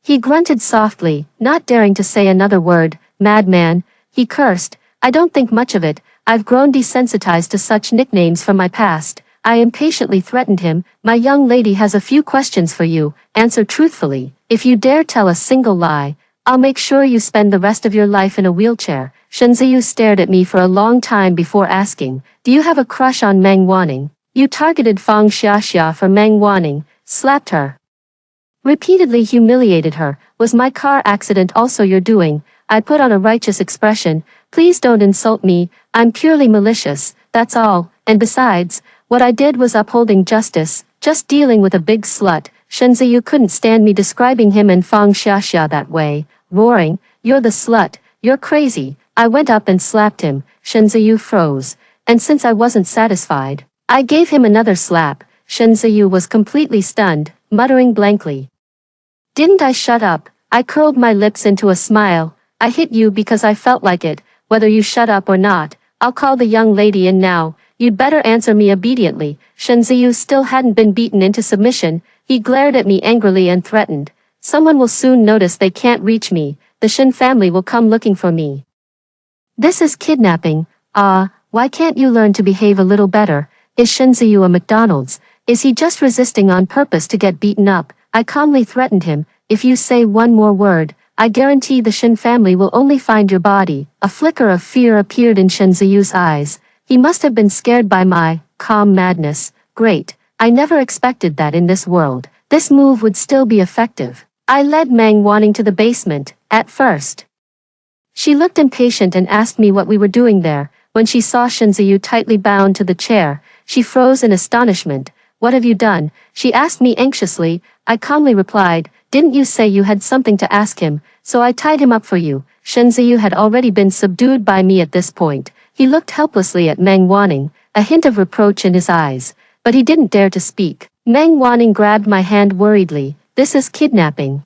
He grunted softly, not daring to say another word. "Madman," he cursed. "I don't think much of it. I've grown desensitized to such nicknames from my past." I impatiently threatened him. "My young lady has a few questions for you. Answer truthfully. If you dare tell a single lie, I'll make sure you spend the rest of your life in a wheelchair." Shen Ziyu stared at me for a long time before asking, "Do you have a crush on Meng Wanning?" "You targeted Fang Xiaxia for Meng Wanning, slapped her, repeatedly humiliated her. Was my car accident also your doing?" I put on a righteous expression. "Please don't insult me. I'm purely malicious, that's all. And besides, what I did was upholding justice, just dealing with a big slut." Shen Ziyu couldn't stand me describing him and Fang Xiaxia that way, roaring, "You're the slut. You're crazy." I went up and slapped him. Shen Ziyu froze, and since I wasn't satisfied, I gave him another slap. Shen Ziyu was completely stunned, muttering blankly, "Didn't I shut up?" I curled my lips into a smile. "I hit you because I felt like it, whether you shut up or not. I'll call the young lady in now. You'd better answer me obediently." Shen Ziyu still hadn't been beaten into submission. He glared at me angrily and threatened, "Someone will soon notice they can't reach me. The Shen family will come looking for me. This is kidnapping." Why can't you learn to behave a little better? Is Shen Ziyu a McDonald's? Is he just resisting on purpose to get beaten up? I calmly threatened him, "If you say one more word, I guarantee the Shen family will only find your body." A flicker of fear appeared in Shen Ziyu's eyes. He must have been scared by my calm madness. Great. I never expected that in this world. This move would still be effective. I led Meng Wanning to the basement. At first, she looked impatient and asked me what we were doing there. When she saw Shen Ziyu tightly bound to the chair, she froze in astonishment. "What have you done?" she asked me anxiously. I calmly replied, "Didn't you say you had something to ask him? So I tied him up for you." Shen Ziyu had already been subdued by me at this point. He looked helplessly at Meng Wanning, a hint of reproach in his eyes, but he didn't dare to speak. Meng Wanning grabbed my hand worriedly. "This is kidnapping.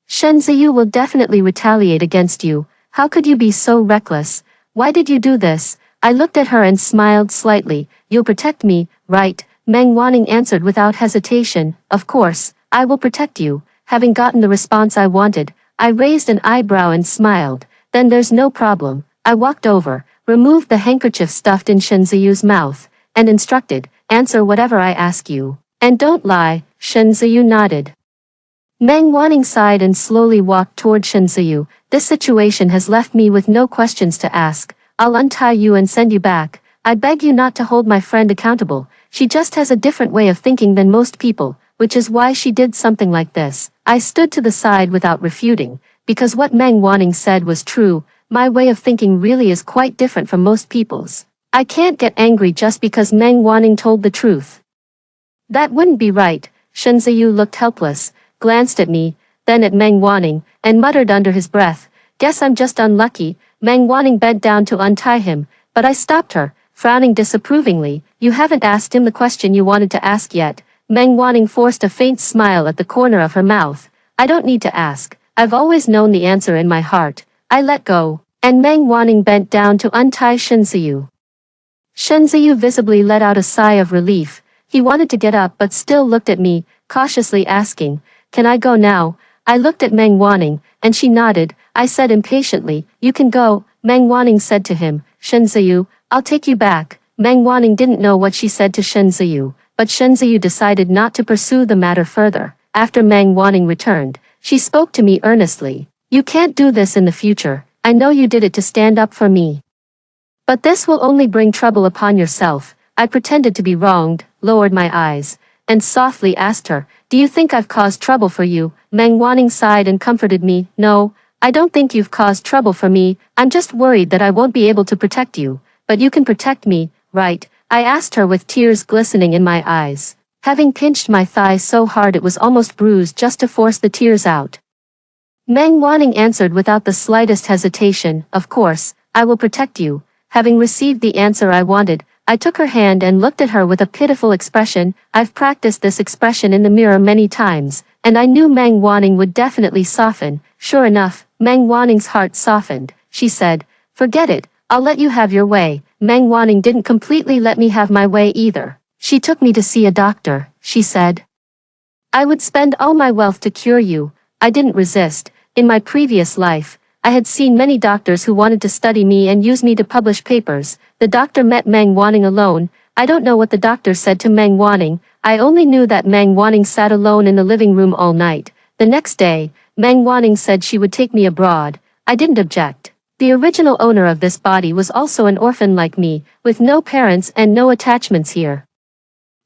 Shen Ziyu will definitely retaliate against you. How could you be so reckless? Why did you do this?" I looked at her and smiled slightly. "You'll protect me, right?" Meng Wanning answered without hesitation. "Of course, I will protect you." Having gotten the response I wanted, I raised an eyebrow and smiled. "Then there's no problem." I walked over, removed the handkerchief stuffed in Shen Ziyu's mouth, and instructed, "Answer whatever I ask you. And don't lie." Shen Ziyu nodded. Meng Wanning sighed and slowly walked toward Shen Ziyu. "This situation has left me with no questions to ask. I'll untie you and send you back. I beg you not to hold my friend accountable. She just has a different way of thinking than most people, which is why she did something like this." I stood to the side without refuting, because what Meng Wanning said was true. My way of thinking really is quite different from most people's. I can't get angry just because Meng Wanning told the truth. That wouldn't be right. Shen Ziyu looked helpless, glanced at me, then at Meng Wanning, and muttered under his breath, "Guess I'm just unlucky." Meng Wanning bent down to untie him, but I stopped her, frowning disapprovingly. "You haven't asked him the question you wanted to ask yet." Meng Wanning forced a faint smile at the corner of her mouth. "I don't need to ask. I've always known the answer in my heart." I let go, and Meng Wanning bent down to untie Shen Ziyu. Shen Ziyu visibly let out a sigh of relief. He wanted to get up but still looked at me, cautiously asking, "Can I go now?" I looked at Meng Wanning, and she nodded. I said impatiently, "You can go." Meng Wanning said to him, "Shen Ziyu, I'll take you back." Meng Wanning didn't know what she said to Shen Ziyu, but Shen Ziyu decided not to pursue the matter further. After Meng Wanning returned, she spoke to me earnestly. "You can't do this in the future. I know you did it to stand up for me, but this will only bring trouble upon yourself." I pretended to be wronged, lowered my eyes, and softly asked her, "Do you think I've caused trouble for you?" Meng Wanning sighed and comforted me. "No, I don't think you've caused trouble for me. I'm just worried that I won't be able to protect you. But you can protect me, right?" I asked her with tears glistening in my eyes, having pinched my thigh so hard it was almost bruised just to force the tears out. Meng Wanning answered without the slightest hesitation, "Of course, I will protect you." Having received the answer I wanted, I took her hand and looked at her with a pitiful expression. I've practiced this expression in the mirror many times, and I knew Meng Wanning would definitely soften. Sure enough, Meng Wanning's heart softened. She said, "Forget it, I'll let you have your way." Meng Wanning didn't completely let me have my way either. She took me to see a doctor, she said. "I would spend all my wealth to cure you." I didn't resist. In my previous life, I had seen many doctors who wanted to study me and use me to publish papers. The doctor met Meng Wanning alone. I don't know what the doctor said to Meng Wanning. I only knew that Meng Wanning sat alone in the living room all night. The next day, Meng Wanning said she would take me abroad. I didn't object. The original owner of this body was also an orphan like me, with no parents and no attachments here.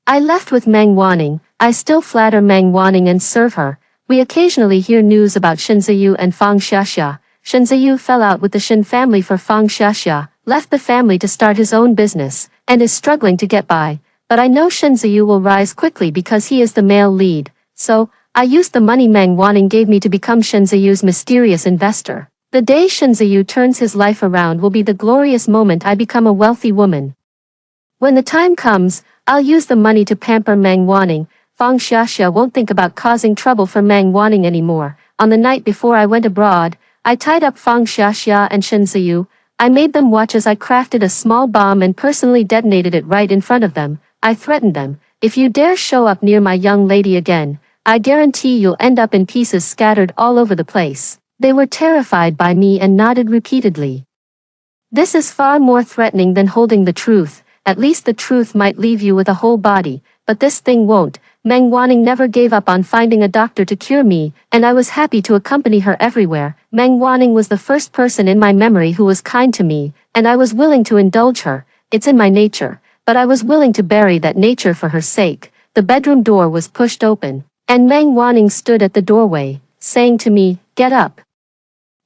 I left with Meng Wanning. I still flatter Meng Wanning and serve her. We occasionally hear news about Shen Ziyu and Fang Xiaxia. Shen Ziyu fell out with the Shen family for Fang Xiaxia, left the family to start his own business, and is struggling to get by. But I know Shen Ziyu will rise quickly because he is the male lead. So, I used the money Meng Wanning gave me to become Shen Ziyu's mysterious investor. The day Shen Ziyu turns his life around will be the glorious moment I become a wealthy woman. When the time comes, I'll use the money to pamper Meng Wanning. Fang Xiaxia won't think about causing trouble for Meng Wanning anymore. On the night before I went abroad, I tied up Fang Xiaxia and Shen Ziyu. I made them watch as I crafted a small bomb and personally detonated it right in front of them. I threatened them, "If you dare show up near my young lady again, I guarantee you'll end up in pieces scattered all over the place." They were terrified by me and nodded repeatedly. This is far more threatening than holding the truth. At least the truth might leave you with a whole body, but this thing won't. Meng Wanning never gave up on finding a doctor to cure me, and I was happy to accompany her everywhere. Meng Wanning was the first person in my memory who was kind to me, and I was willing to indulge her. It's in my nature, but I was willing to bury that nature for her sake. The bedroom door was pushed open, and Meng Wanning stood at the doorway, saying to me, "Get up.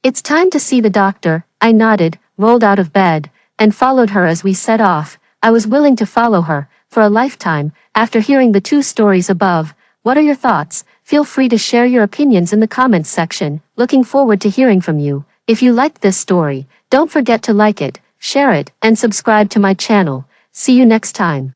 It's time to see the doctor." I nodded, rolled out of bed, and followed her as we set off. I was willing to follow her for a lifetime. After hearing the two stories above, what are your thoughts? Feel free to share your opinions in the comments section. Looking forward to hearing from you. If you liked this story, don't forget to like it, share it, and subscribe to my channel. See you next time.